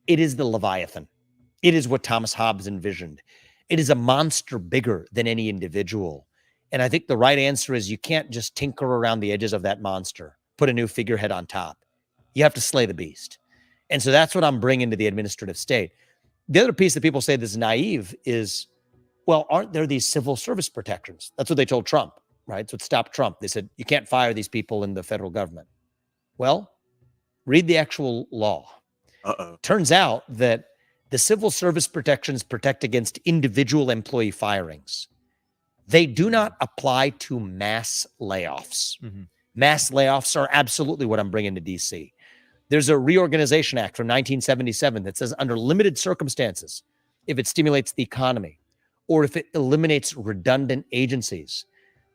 It is the Leviathan. It is what Thomas Hobbes envisioned. It is a monster bigger than any individual. And I think the right answer is, you can't just tinker around the edges of that monster, put a new figurehead on top. You have to slay the beast. And so that's what I'm bringing to the administrative state. The other piece that people say that's naive is, well, aren't there these civil service protections? That's what they told Trump, right? So it stopped Trump. They said, you can't fire these people in the federal government. Well, read the actual law. Turns out that the civil service protections protect against individual employee firings. They do not apply to mass layoffs. Mm-hmm. Mass layoffs are absolutely what I'm bringing to DC. There's a Reorganization Act from 1977 that says, under limited circumstances, if it stimulates the economy or if it eliminates redundant agencies,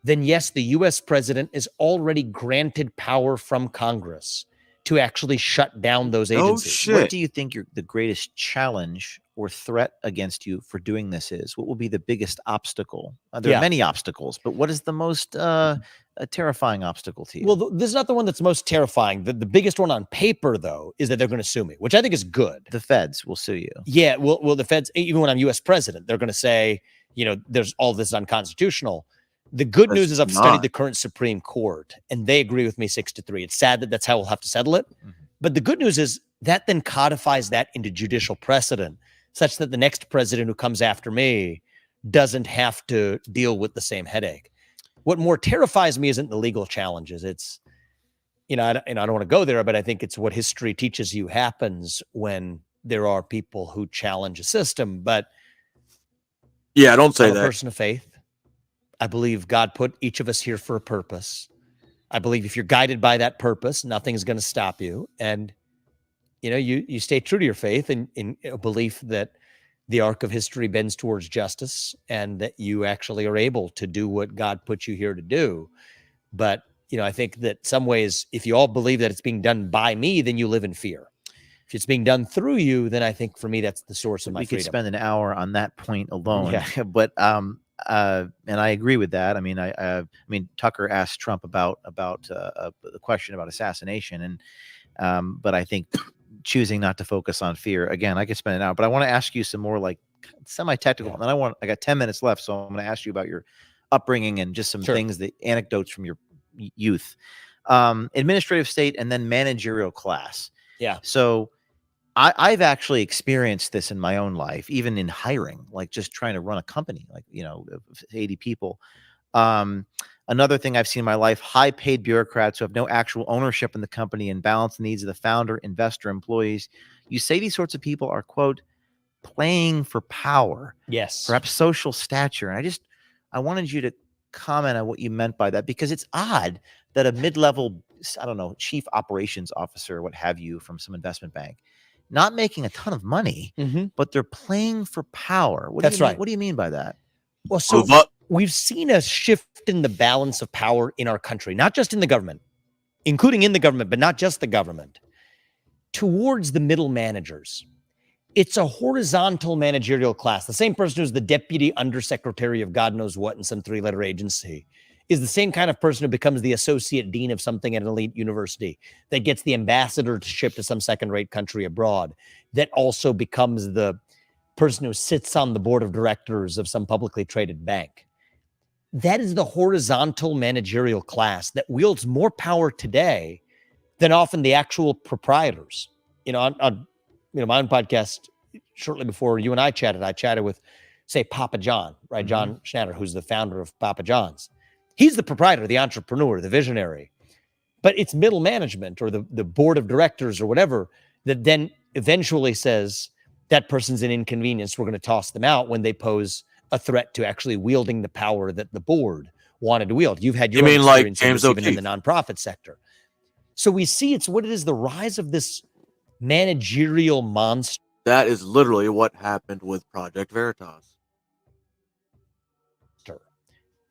then yes, the US president is already granted power from Congress to actually shut down those agencies. What do you think the greatest challenge or threat against you for doing this is? What will be the biggest obstacle? There are many obstacles, but what is the most terrifying obstacle to you? Well, this is not the one that's most terrifying. The biggest one on paper, though, is that they're going to sue me, which I think is good. The feds will sue you. Yeah, well, the feds, even when I'm U.S. president, they're going to say, there's all this is unconstitutional. The good news is I've studied the current Supreme Court, and they agree with me 6-3. It's sad that that's how we'll have to settle it. Mm-hmm. But the good news is that then codifies that into judicial precedent, such that the next president who comes after me doesn't have to deal with the same headache. What more terrifies me isn't the legal challenges. It's, I don't want to go there, but I think it's what history teaches you happens when there are people who challenge a system. But yeah, don't say I'm that. a person of faith. I believe God put each of us here for a purpose. I believe if you're guided by that purpose, nothing's going to stop you. And, you stay true to your faith and in a belief that the arc of history bends towards justice and that you actually are able to do what God put you here to do. But, I think that some ways, if you all believe that it's being done by me, then you live in fear. If it's being done through you, then I think for me, that's the source of my freedom. We could spend an hour on that point alone. Yeah. But, and I agree with that. I mean, Tucker asked Trump about the question about assassination, and but I think choosing not to focus on fear. Again, I could spend an hour, but I want to ask you some more like semi-technical. And then I got 10 minutes left, so I'm going to ask you about your upbringing and just some things, the anecdotes from your youth. Administrative state and then managerial class. Yeah. So I've actually experienced this in my own life, even in hiring, like just trying to run a company, like, you know, 80 people. Another thing I've seen in my life, high paid bureaucrats who have no actual ownership in the company and balance the needs of the founder, investor, employees. You say these sorts of people are, quote, playing for power. Yes. Perhaps social stature. And I wanted you to comment on what you meant by that, because it's odd that a mid-level, I don't know, chief operations officer or what have you from some investment bank, not making a ton of money, but they're playing for power. That's right. What do you mean by that? Well, so we've seen a shift in the balance of power in our country, not just in the government, including in the government, but not just the government, towards the middle managers. It's a horizontal managerial class. The same person who's the deputy undersecretary of God knows what in some three-letter agency is the same kind of person who becomes the associate dean of something at an elite university, that gets the ambassadorship to some second-rate country abroad, that also becomes the person who sits on the board of directors of some publicly traded bank. That is the horizontal managerial class that wields more power today than often the actual proprietors. You know, on my own podcast, shortly before you and I chatted with, say, Papa John, right? John Schnatter, who's the founder of Papa John's. He's the proprietor, the entrepreneur, the visionary. But it's middle management or the board of directors or whatever that then eventually says that person's an inconvenience. We're going to toss them out when they pose a threat to actually wielding the power that the board wanted to wield. You've had your own experience even in the nonprofit sector. So we see it's what it is, the rise of this managerial monster. That is literally what happened with Project Veritas.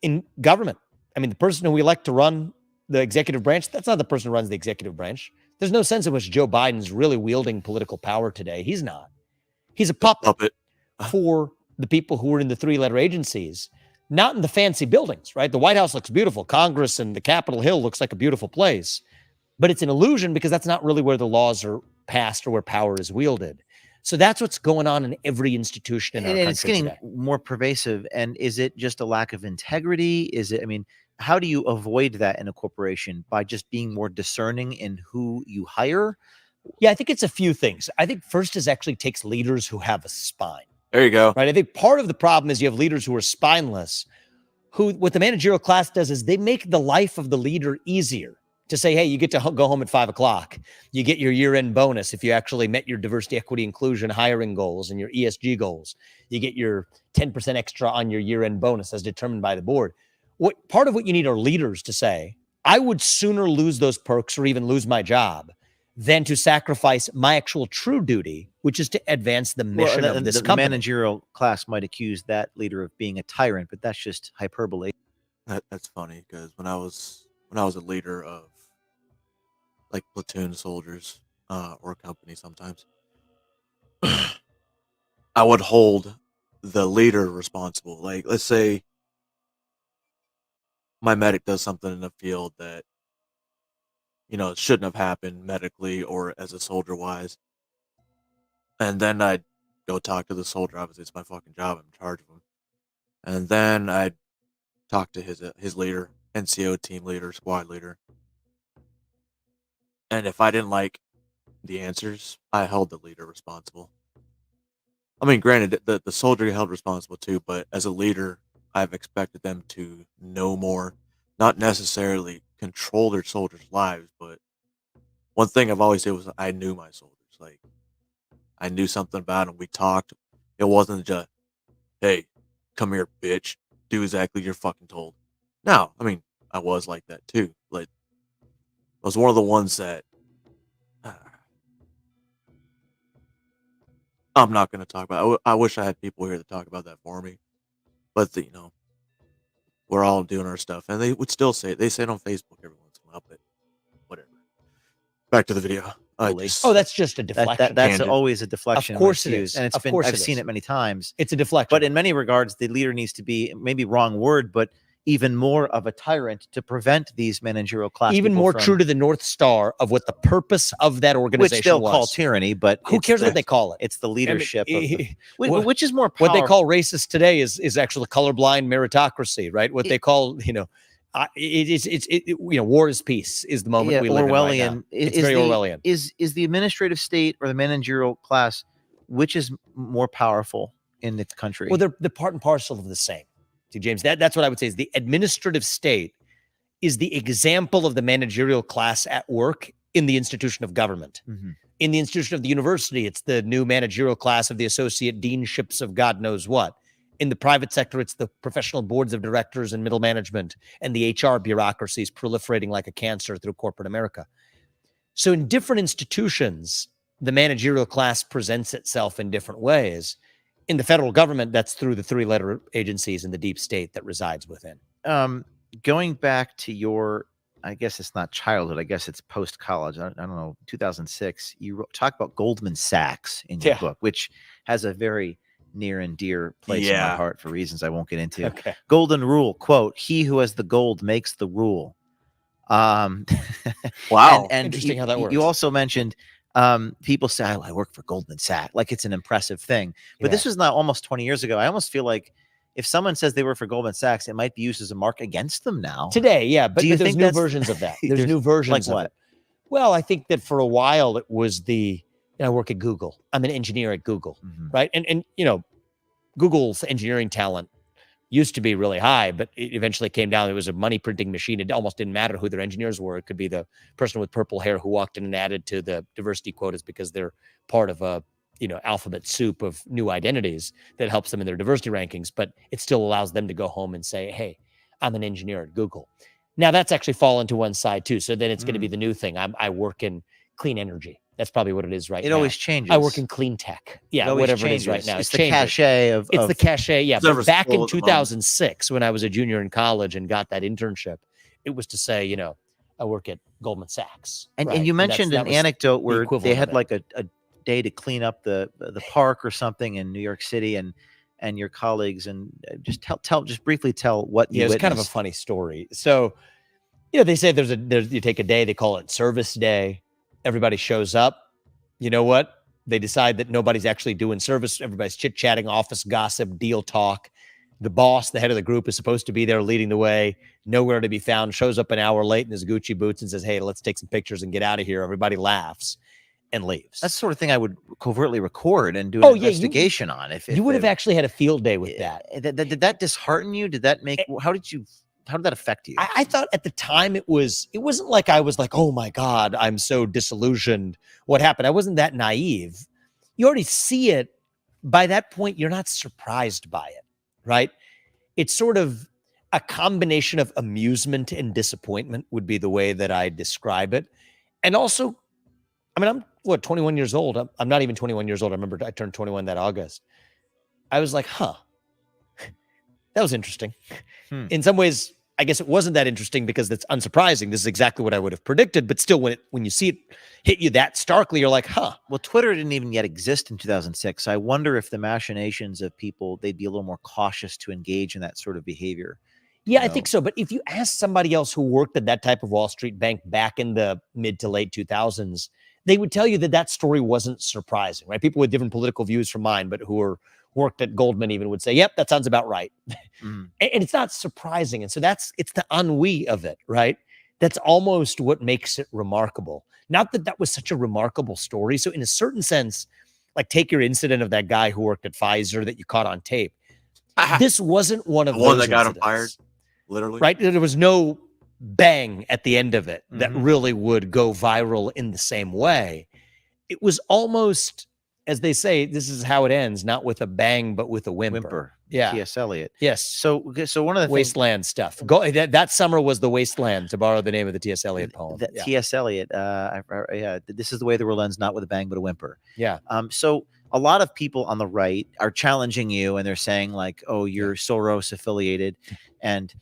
In government. I mean, the person who we elect to run the executive branch, that's not the person who runs the executive branch. There's no sense in which Joe Biden's really wielding political power today. He's not. He's a puppet for the people who are in the three-letter agencies, not in the fancy buildings, right? The White House looks beautiful. Congress and the Capitol Hill looks like a beautiful place. But it's an illusion because that's not really where the laws are passed or where power is wielded. So that's what's going on in every institution in our country. And it's getting today. more pervasive. And is it just a lack of integrity? Is it, I mean, how do you avoid that in a corporation? By just being more discerning in who you hire? Yeah, I think it's a few things. I think first is actually takes leaders who have a spine. There you go. Right. I think part of the problem is you have leaders who are spineless, who what the managerial class does is they make the life of the leader easier. To say, hey, you get to go home at 5 o'clock. You get your year-end bonus if you actually met your diversity, equity, inclusion, hiring goals and your ESG goals. You get your 10% extra on your year-end bonus as determined by the board. Part of what you need are leaders to say, I would sooner lose those perks or even lose my job than to sacrifice my actual true duty, which is to advance the mission of this company. The managerial class might accuse that leader of being a tyrant, but that's just hyperbole. That's funny because when I was a leader of like platoon soldiers or company sometimes, I would hold the leader responsible. Like, let's say my medic does something in the field that, you know, it shouldn't have happened medically or as a soldier wise. And then I'd go talk to the soldier. Obviously, it's my fucking job. I'm in charge of him. And then I'd talk to his leader, NCO team leader, squad leader. And if I didn't like the answers, I held the leader responsible. I mean, granted, the soldier held responsible too, but as a leader, I've expected them to know more, not necessarily control their soldiers' lives, but one thing I've always said was I knew my soldiers. Like, I knew something about them. We talked. It wasn't just, hey, come here, bitch. Do exactly what you're fucking told. No, I mean, I was like that too. Like, I was one of the ones that I'm not going to talk about. I wish I had people here to talk about that for me. But, you know, we're all doing our stuff. And they would still say it. They say it on Facebook every once in a while, but whatever. Back to the video. That's just a deflection. That's always a deflection. Of course it is. And it's been, I've seen it many times. It's a deflection. But in many regards, the leader needs to be, maybe wrong word, but even more of a tyrant to prevent these managerial class Even people more from, true to the North Star of what the purpose of that organization which they'll was. call tyranny, but Who it's cares the, what they call it? It's the leadership of the, what- which is more What powerful. they call racist today is actually colorblind meritocracy, right? What they call, war is peace is the moment we live in right now. Orwellian. It's very Orwellian. Is the administrative state or the managerial class, which is more powerful in the country? Well, they're part and parcel of the same. See, James, that's what I would say is the administrative state is the example of the managerial class at work in the institution of government. Mhm. In the institution of the university, it's the new managerial class of the associate deanships of God knows what. In the private sector, it's the professional boards of directors and middle management and the HR bureaucracies proliferating like a cancer through corporate America. So in different institutions, the managerial class presents itself in different ways. In the federal government, that's through the three-letter agencies in the deep state that resides within. Going back to your, I guess it's not childhood, I guess it's post-college, I don't know, 2006, you talk about Goldman Sachs in your book, which has a very near and dear place in my heart for reasons I won't get into. Okay. Golden rule, quote, he who has the gold makes the rule. Wow. And Interesting how that works. You also mentioned people say, I work for Goldman Sachs, like it's an impressive thing. But this was not almost 20 years ago. I almost feel like if someone says they work for Goldman Sachs, it might be used as a mark against them now. Today, yeah, but Do you there's think new that's- versions of that. There's There's- new versions like of what? it. Well, I think that for a while it was I work at Google. I'm an engineer at Google, right? And Google's engineering talent used to be really high, but it eventually came down. It was a money printing machine. It almost didn't matter who their engineers were. It could be the person with purple hair who walked in and added to the diversity quotas because they're part of a alphabet soup of new identities that helps them in their diversity rankings, but it still allows them to go home and say, hey, I'm an engineer at Google. Now that's actually fallen to one side too. So then it's going to be the new thing. I work in clean energy. That's probably what it is right now. It always changes. I work in clean tech. Yeah, whatever it is right now. It's the cachet of. It's the cachet. Yeah. But back in at the moment. 2006, when I was a junior in college and got that internship, it was to say, I work at Goldman Sachs. And right? you mentioned that an was anecdote the where they equivalent had of it. like a day to clean up the park or something in New York City, and your colleagues, and just just briefly tell what you it's witnessed. kind of a funny story. So, they say you take a day, they call it service day. Everybody shows up. You know what? They decide that nobody's actually doing service. Everybody's chit-chatting, office gossip, deal talk. The boss, the head of the group, is supposed to be there leading the way, nowhere to be found, shows up an hour late in his Gucci boots and says, hey, let's take some pictures and get out of here. Everybody laughs and leaves. That's the sort of thing I would covertly record and do an investigation on. If you would have actually had a field day with that. Did that dishearten you? Did that make? How did that affect you? I thought at the time it wasn't like I was like, oh my God, I'm so disillusioned. What happened? I wasn't that naive. You already see it. By that point, you're not surprised by it, right? It's sort of a combination of amusement and disappointment would be the way that I describe it. And also, I'm 21 years old. I'm not even 21 years old. I remember I turned 21 that August. I was like, that was interesting. In some ways, I guess it wasn't that interesting because that's unsurprising. This is exactly what I would have predicted. But still, when you see it hit you that starkly, you're like, Well, Twitter didn't even yet exist in 2006. So I wonder if the machinations of people, they'd be a little more cautious to engage in that sort of behavior. Yeah, I think so. But if you ask somebody else who worked at that type of Wall Street bank back in the mid to late 2000s, they would tell you that story wasn't surprising, right? People with different political views from mine, but who worked at Goldman even would say, yep, that sounds about right. And it's not surprising. And so it's the ennui of it, right? That's almost what makes it remarkable. Not that was such a remarkable story. So in a certain sense, like take your incident of that guy who worked at Pfizer that you caught on tape. This wasn't one of The one those that got him incidents, fired, literally. right? There was no bang at the end of it that really would go viral in the same way. It was almost, as they say, this is how it ends, not with a bang, but with a whimper. Yeah. T.S. Eliot. Yes. So one of the wasteland stuff. That summer was the wasteland, to borrow the name of the T.S. Eliot poem. T.S. Eliot. This is the way the world ends, not with a bang, but a whimper. Yeah. So a lot of people on the right are challenging you, and they're saying like, "Oh, you're Soros affiliated," and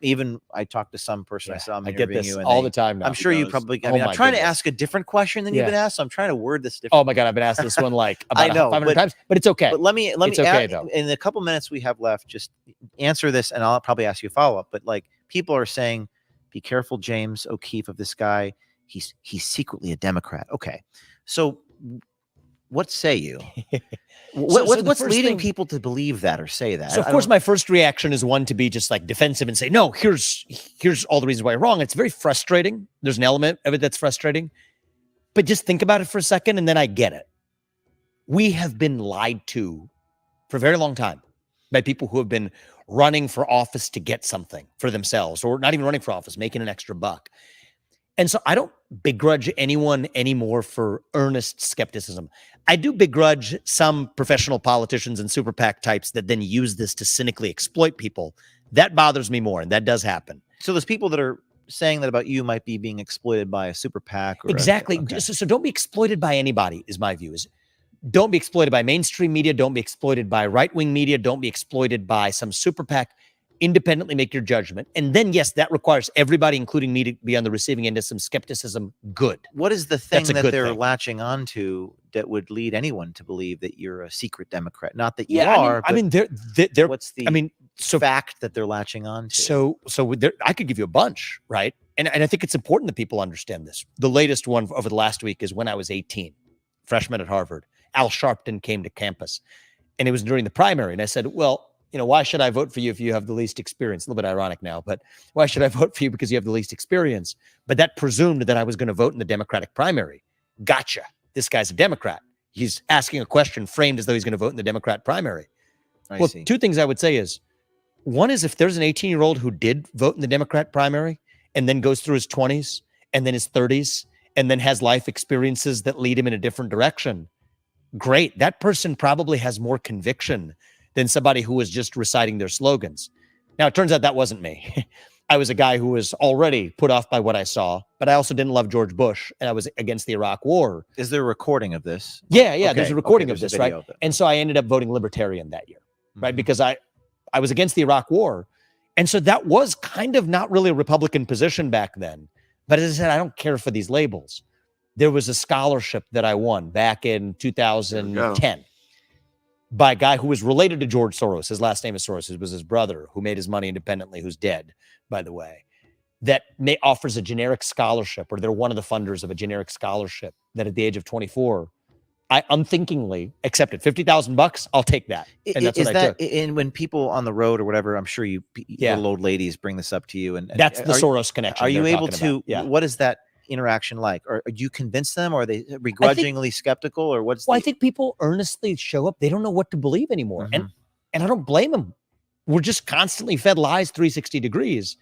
even I talked to some person I saw I get interviewing this you, and all the time now. I'm sure you does. probably. I Oh mean, I'm my trying to goodness. ask a different question than you've been asked, so I'm trying to word this Oh differently. my God, I've been asked this one like about I know, 500 times, but it's okay. But let me It's okay, though. in the couple minutes we have left, just answer this, and I'll probably ask you a follow up. But like, people are saying, be careful, James O'Keefe, of this guy. He's secretly a Democrat. Okay, so what say you? What's leading people to believe that or say that? So of course, my first reaction is one to be just like defensive and say, no, here's all the reasons why you're wrong. It's very frustrating. There's an element of it that's frustrating, but just think about it for a second, and then I get it. We have been lied to for a very long time by people who have been running for office to get something for themselves, or not even running for office, making an extra buck. And so I don't begrudge anyone anymore for earnest skepticism. I do begrudge some professional politicians and super PAC types that then use this to cynically exploit people. That bothers me more, and that does happen. So there's people that are saying that about you might be being exploited by a super PAC. Or Exactly. So don't be exploited by anybody, is my view. Don't be exploited by mainstream media. Don't be exploited by right-wing media. Don't be exploited by some super PAC. Independently make your judgment. And then, yes, that requires everybody, including me, to be on the receiving end of some skepticism. Good. What is the thing that they're thing. latching onto that would lead anyone to believe that you're a secret Democrat? Not that you are. I mean, they're what's the fact that they're latching on to? So I could give you a bunch, right? And I think it's important that people understand this. The latest one over the last week is when I was 18, freshman at Harvard. Al Sharpton came to campus, and it was during the primary. And I said, well, why should I vote for you if you have the least experience? A little bit ironic now, but why should I vote for you because you have the least experience? But that presumed that I was going to vote in the Democratic primary. Gotcha. This guy's a Democrat. He's asking a question framed as though he's going to vote in the Democrat primary. I see. Two things I would say is, one is if there's an 18-year-old who did vote in the Democrat primary and then goes through his 20s and then his 30s and then has life experiences that lead him in a different direction, great. That person probably has more conviction than somebody who was just reciting their slogans. Now, it turns out that wasn't me. I was a guy who was already put off by what I saw, but I also didn't love George Bush, and I was against the Iraq War. Is there a recording of this? Yeah, Okay, there's a recording there's of a this, video right? of it. And so I ended up voting Libertarian that year, right? Because I was against the Iraq War. And so that was kind of not really a Republican position back then. But as I said, I don't care for these labels. There was a scholarship that I won back in 2010 by a guy who was related to George Soros. His last name is Soros. It was his brother who made his money independently, who's dead, by the way, that offers a generic scholarship, or they're one of the funders of a generic scholarship that at the age of 24, I unthinkingly accepted $50,000. I'll take that. And that's what I took. And when people on the road or whatever, I'm sure little old ladies bring this up to you. And that's the Soros connection. Are you able talking to, about. Yeah. what is that interaction like? Or do you convince them, or are they begrudgingly skeptical, or what's I think people earnestly show up. They don't know what to believe anymore. And I don't blame them. We're just constantly fed lies 360 degrees.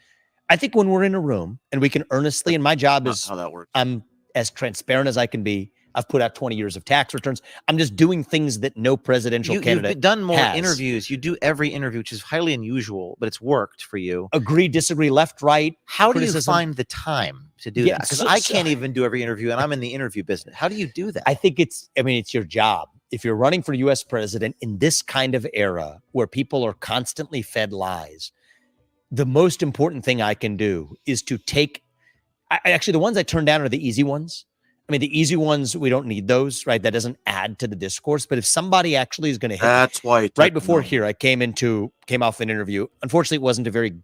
I think when we're in a room and we can earnestly, and my job is how that works. I'm as transparent as I can be. I've put out 20 years of tax returns. I'm just doing things that no presidential candidate You've done more has. interviews. You do every interview, which is highly unusual, but it's worked for you. Agree, disagree, left, right. How do you criticism. find the time to do that? Because I can't even do every interview, and I'm in the interview business. How do you do that? I think it's your job. If you're running for U.S. president in this kind of era where people are constantly fed lies, the most important thing I can do is to take, actually, the ones I turn down are the easy ones. I mean, the easy ones, we don't need those, right? That doesn't add to the discourse. But if somebody actually is going to hit, that's why. Right before here, I came off an interview. Unfortunately, it wasn't a very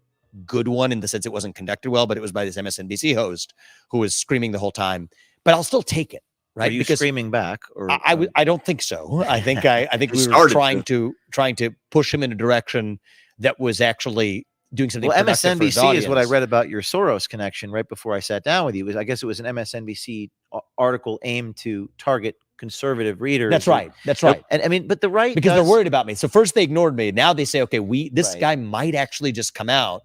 good one in the sense it wasn't conducted well, but it was by this MSNBC host who was screaming the whole time. But I'll still take it, right? Are you screaming back? Or I don't think so. I think we were trying to push him in a direction that was actually doing something. Well, productive for his MSNBC is what I audience. read about your Soros connection right before I sat down with you. I guess it was an MSNBC article aimed to target conservative readers. That's right. That's right. And I mean, but the right, because they're worried about me. So first they ignored me. Now they say, okay, this Right. guy might actually just come out.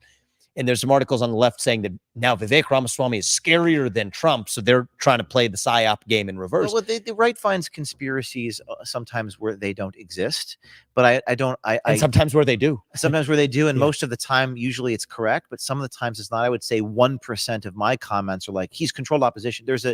And there's some articles on the left saying that now Vivek Ramaswamy is scarier than Trump. So they're trying to play the PSYOP game in reverse. Well, the right finds conspiracies sometimes where they don't exist, but I don't. And sometimes where they do. Sometimes where they do, and most of the time, usually it's correct, but some of the times it's not. I would say 1% of my comments are like, he's controlled opposition. There's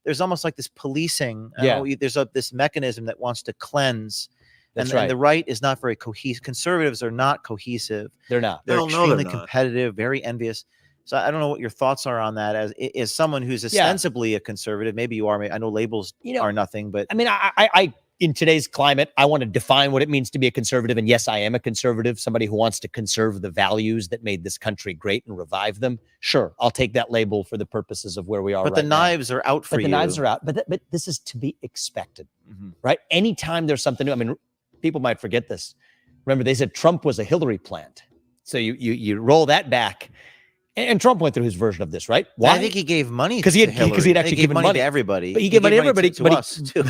there's almost like this policing. Yeah. There's this mechanism that wants to cleanse. That's And right. the right is not very cohesive. Conservatives are not cohesive. They're not. They're Hell no, they're extremely not. competitive, very envious. So I don't know what your thoughts are on that. As someone who's ostensibly a conservative, maybe you are. I know labels are nothing, but I mean, I in today's climate, I want to define what it means to be a conservative. And yes, I am a conservative, somebody who wants to conserve the values that made this country great and revive them. Sure, I'll take that label for the purposes of where we are. But right the now. knives are out for you. The knives are out. But this is to be expected, right? Anytime there's something new, I mean, people might forget this. Remember, they said Trump was a Hillary plant. So you roll that back. And Trump went through his version of this, right? Why? I think he gave money because he had actually gave given money to everybody. But he gave money to everybody, to but us too.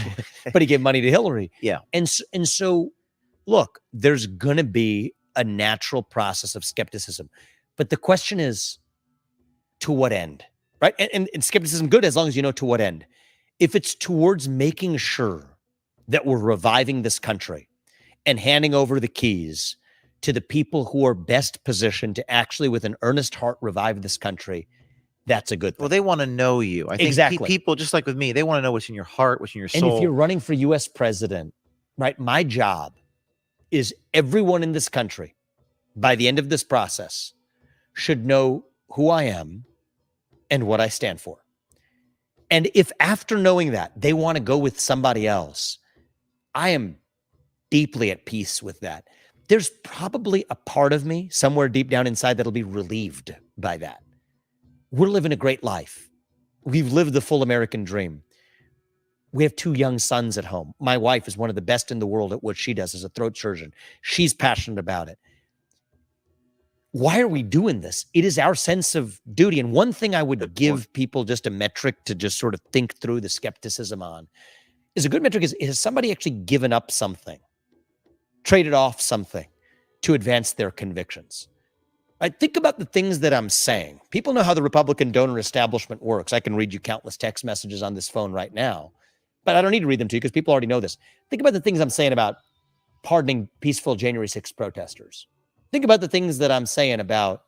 but he gave money to Hillary. Yeah. And so, look, there's going to be a natural process of skepticism, but the question is, to what end, right? And skepticism good as long as you know to what end. If it's towards making sure that we're reviving this country and handing over the keys to the people who are best positioned to actually, with an earnest heart, revive this country, that's a good thing. Well, they want to know you. I think Exactly. people, just like with me, they want to know what's in your heart, what's in your soul. And if you're running for U.S. president, right, my job is everyone in this country, by the end of this process, should know who I am and what I stand for. And if after knowing that, they want to go with somebody else, I am deeply at peace with that. There's probably a part of me somewhere deep down inside that'll be relieved by that. We're living a great life. We've lived the full American dream. We have 2 young sons at home. My wife is one of the best in the world at what she does as a throat surgeon. She's passionate about it. Why are we doing this? It is our sense of duty. And one thing I would give people just a metric to just sort of think through the skepticism on is a good metric is, has somebody actually given up something? Traded off something to advance their convictions. I think about the things that I'm saying. People know how the Republican donor establishment works. I can read you countless text messages on this phone right now, but I don't need to read them to you because people already know this. Think about the things I'm saying about pardoning peaceful January 6th protesters. Think about the things that I'm saying about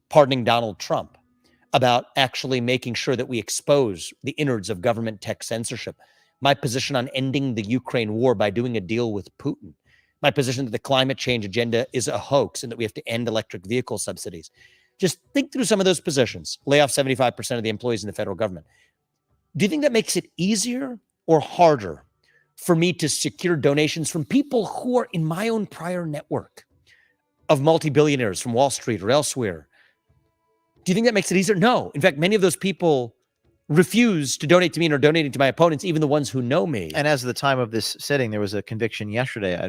pardoning Donald Trump, about actually making sure that we expose the innards of government tech censorship. My position on ending the Ukraine war by doing a deal with Putin. My position that the climate change agenda is a hoax and that we have to end electric vehicle subsidies. Just think through some of those positions. Lay off 75% of the employees in the federal government. Do you think that makes it easier or harder for me to secure donations from people who are in my own prior network of multi-billionaires from Wall Street or elsewhere? Do you think that makes it easier? No. In fact, many of those people refuse to donate to me and are donating to my opponents, even the ones who know me. And as of the time of this sitting, there was a conviction yesterday.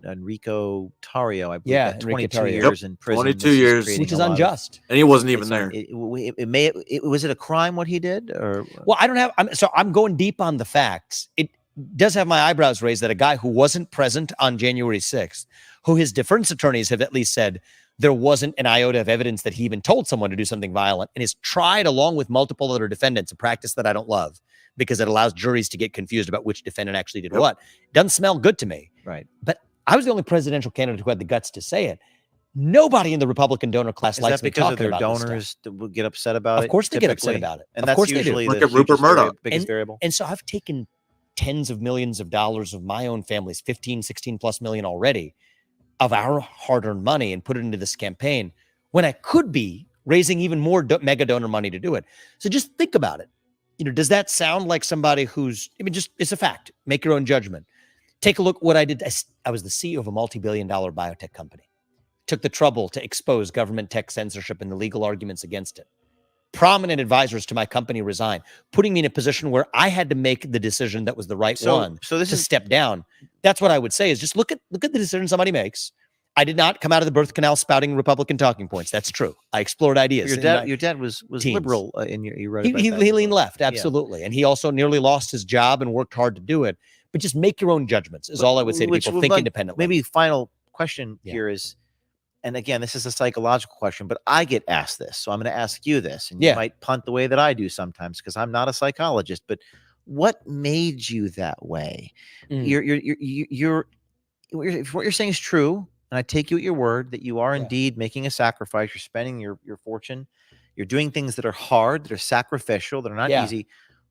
Enrico Tario, I believe, Yeah, got Enrico 22 Tario. years in prison. 22 This years. creating Which is a lot of- unjust. And he wasn't even it's- there. Was it a crime what he did? Or Well, I don't have, I'm going deep on the facts. It does have my eyebrows raised that a guy who wasn't present on January 6th, who his defense attorneys have at least said there wasn't an iota of evidence that he even told someone to do something violent, and is tried along with multiple other defendants, a practice that I don't love because it allows juries to get confused about which defendant actually did what. Doesn't smell good to me. Right. But I was the only presidential candidate who had the guts to say it. Nobody in the Republican donor class is likes that me because of talking their about this stuff. donors that will get upset about it? Of course they get upset typically? about it. And Of that's course they do. usually Look the at Rupert hugest Murdoch. biggest variable. And so I've taken tens of millions of dollars of my own family's 15, 16 plus million already of our hard-earned money and put it into this campaign when I could be raising even more mega donor money to do it. So just think about it. Does that sound like somebody who's, just, it's a fact. Make your own judgment. Take a look what I did. I was the CEO of a multi-billion-dollar biotech company. Took the trouble to expose government tech censorship and the legal arguments against it. Prominent advisors to my company resigned, putting me in a position where I had to make the decision that was the right one So this to is step down. That's what I would say is just look at the decision somebody makes. I did not come out of the birth canal spouting Republican talking points. That's true. I explored ideas. your dad was teens. liberal in your you wrote He, about he, that he as leaned well. left, absolutely. And he also nearly lost his job and worked hard to do it. But just make your own judgments is all I would say to Which people. would Think like- independently. Maybe final question Yeah. here is, and again, this is a psychological question, but I get asked this, so I'm going to ask you this, and you Yeah. might punt the way that I do sometimes because I'm not a psychologist. But what made you that way? Mm. If what you're saying is true, and I take you at your word that you are Yeah. indeed making a sacrifice. You're spending your fortune. You're doing things that are hard, that are sacrificial, that are not Yeah. easy.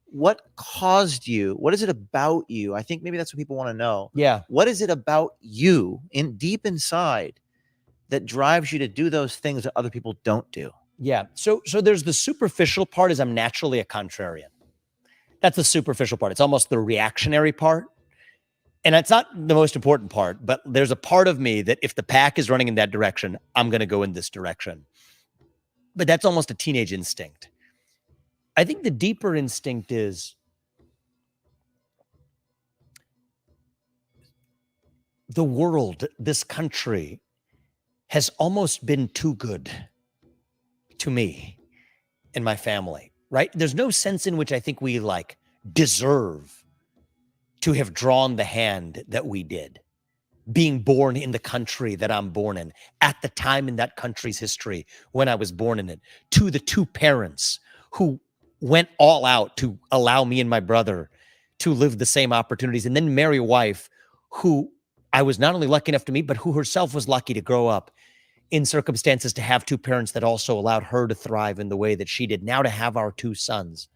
what caused you? What is it about you? I think maybe that's what people want to know. Yeah. What is it about you in deep inside that drives you to do those things that other people don't do? Yeah. So there's the superficial part is I'm naturally a contrarian. That's the superficial part. It's almost the reactionary part. And it's not the most important part, but there's a part of me that if the pack is running in that direction, I'm going to go in this direction. But that's almost a teenage instinct. I think the deeper instinct is the world, this country has almost been too good to me and my family, right? There's no sense in which I think we like deserve to have drawn the hand that we did, being born in the country that I'm born in, at the time in that country's history when I was born in it, to the two parents who went all out to allow me and my brother to live the same opportunities, and then marry a wife who I was not only lucky enough to meet, but who herself was lucky to grow up in circumstances to have two parents that also allowed her to thrive in the way that she did. Now to have our two sons,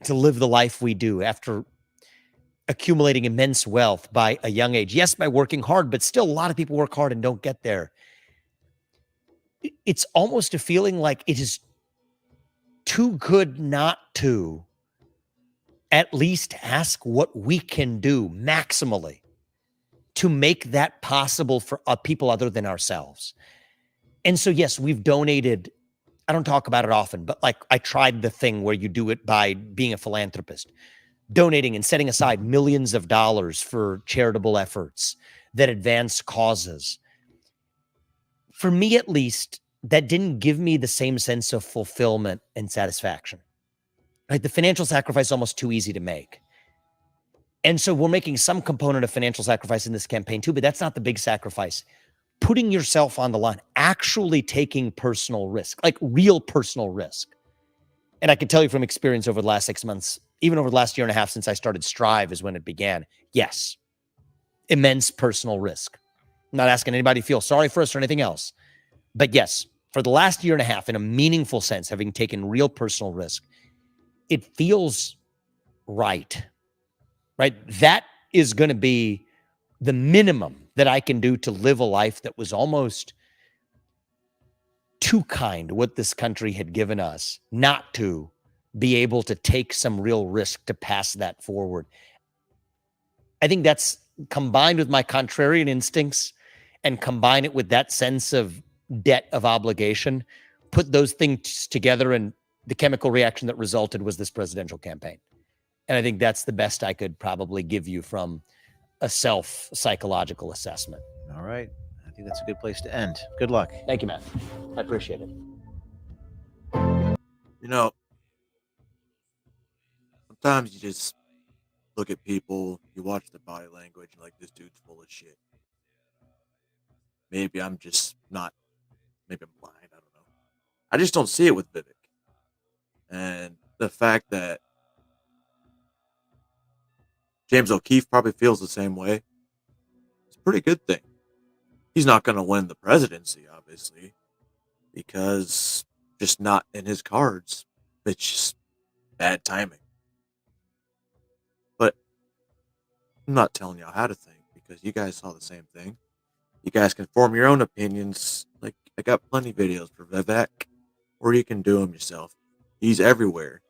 to live the life we do after accumulating immense wealth by a young age. Yes, by working hard, but still a lot of people work hard and don't get there. It's almost a feeling like it is too good not to at least ask what we can do maximally to make that possible for people other than ourselves. And so, yes, we've donated. I don't talk about it often, but like I tried the thing where you do it by being a philanthropist, donating and setting aside millions of dollars for charitable efforts that advance causes. For me, at least, that didn't give me the same sense of fulfillment and satisfaction. Right? The financial sacrifice is almost too easy to make. And so we're making some component of financial sacrifice in this campaign too, but that's not the big sacrifice. Putting yourself on the line, actually taking personal risk, like real personal risk. And I can tell you from experience over the last 6 months, even over the last year and a half since I started Strive is when it began. Yes, immense personal risk. I'm not asking anybody to feel sorry for us or anything else. But yes, for the last year and a half, in a meaningful sense, having taken real personal risk, it feels right. Right? That is going to be the minimum that I can do to live a life that was almost too kind, what this country had given us, not to be able to take some real risk to pass that forward. I think that's combined with my contrarian instincts and combine it with that sense of debt of obligation, put those things together, and the chemical reaction that resulted was this presidential campaign. And I think that's the best I could probably give you from a self-psychological assessment. All right. I think that's a good place to end. Good luck. Thank you, Matt. I appreciate it. You know, sometimes you just look at people, you watch their body language, and like, this dude's full of shit. Maybe I'm just not, maybe I'm blind, I don't know. I just don't see it with Vivek. And the fact that James O'Keefe probably feels the same way, it's a pretty good thing. He's not going to win the presidency, obviously, because just not in his cards. It's just bad timing. But I'm not telling y'all how to think because you guys saw the same thing. You guys can form your own opinions. Like, I got plenty of videos for Vivek, or you can do them yourself. He's everywhere.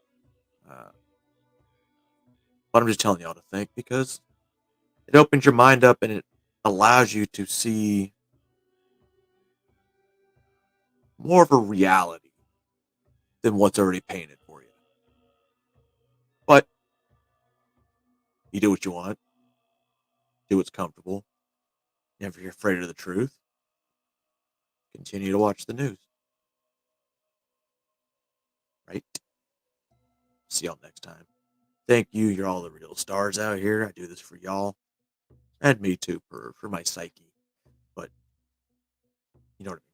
But I'm just telling y'all to think because it opens your mind up and it allows you to see more of a reality than what's already painted for you. But you do what you want, do what's comfortable. And if you're afraid of the truth, continue to watch the news. Right? See y'all next time. Thank you. You're all the real stars out here. I do this for y'all. And me too, for my psyche. But you know what I mean.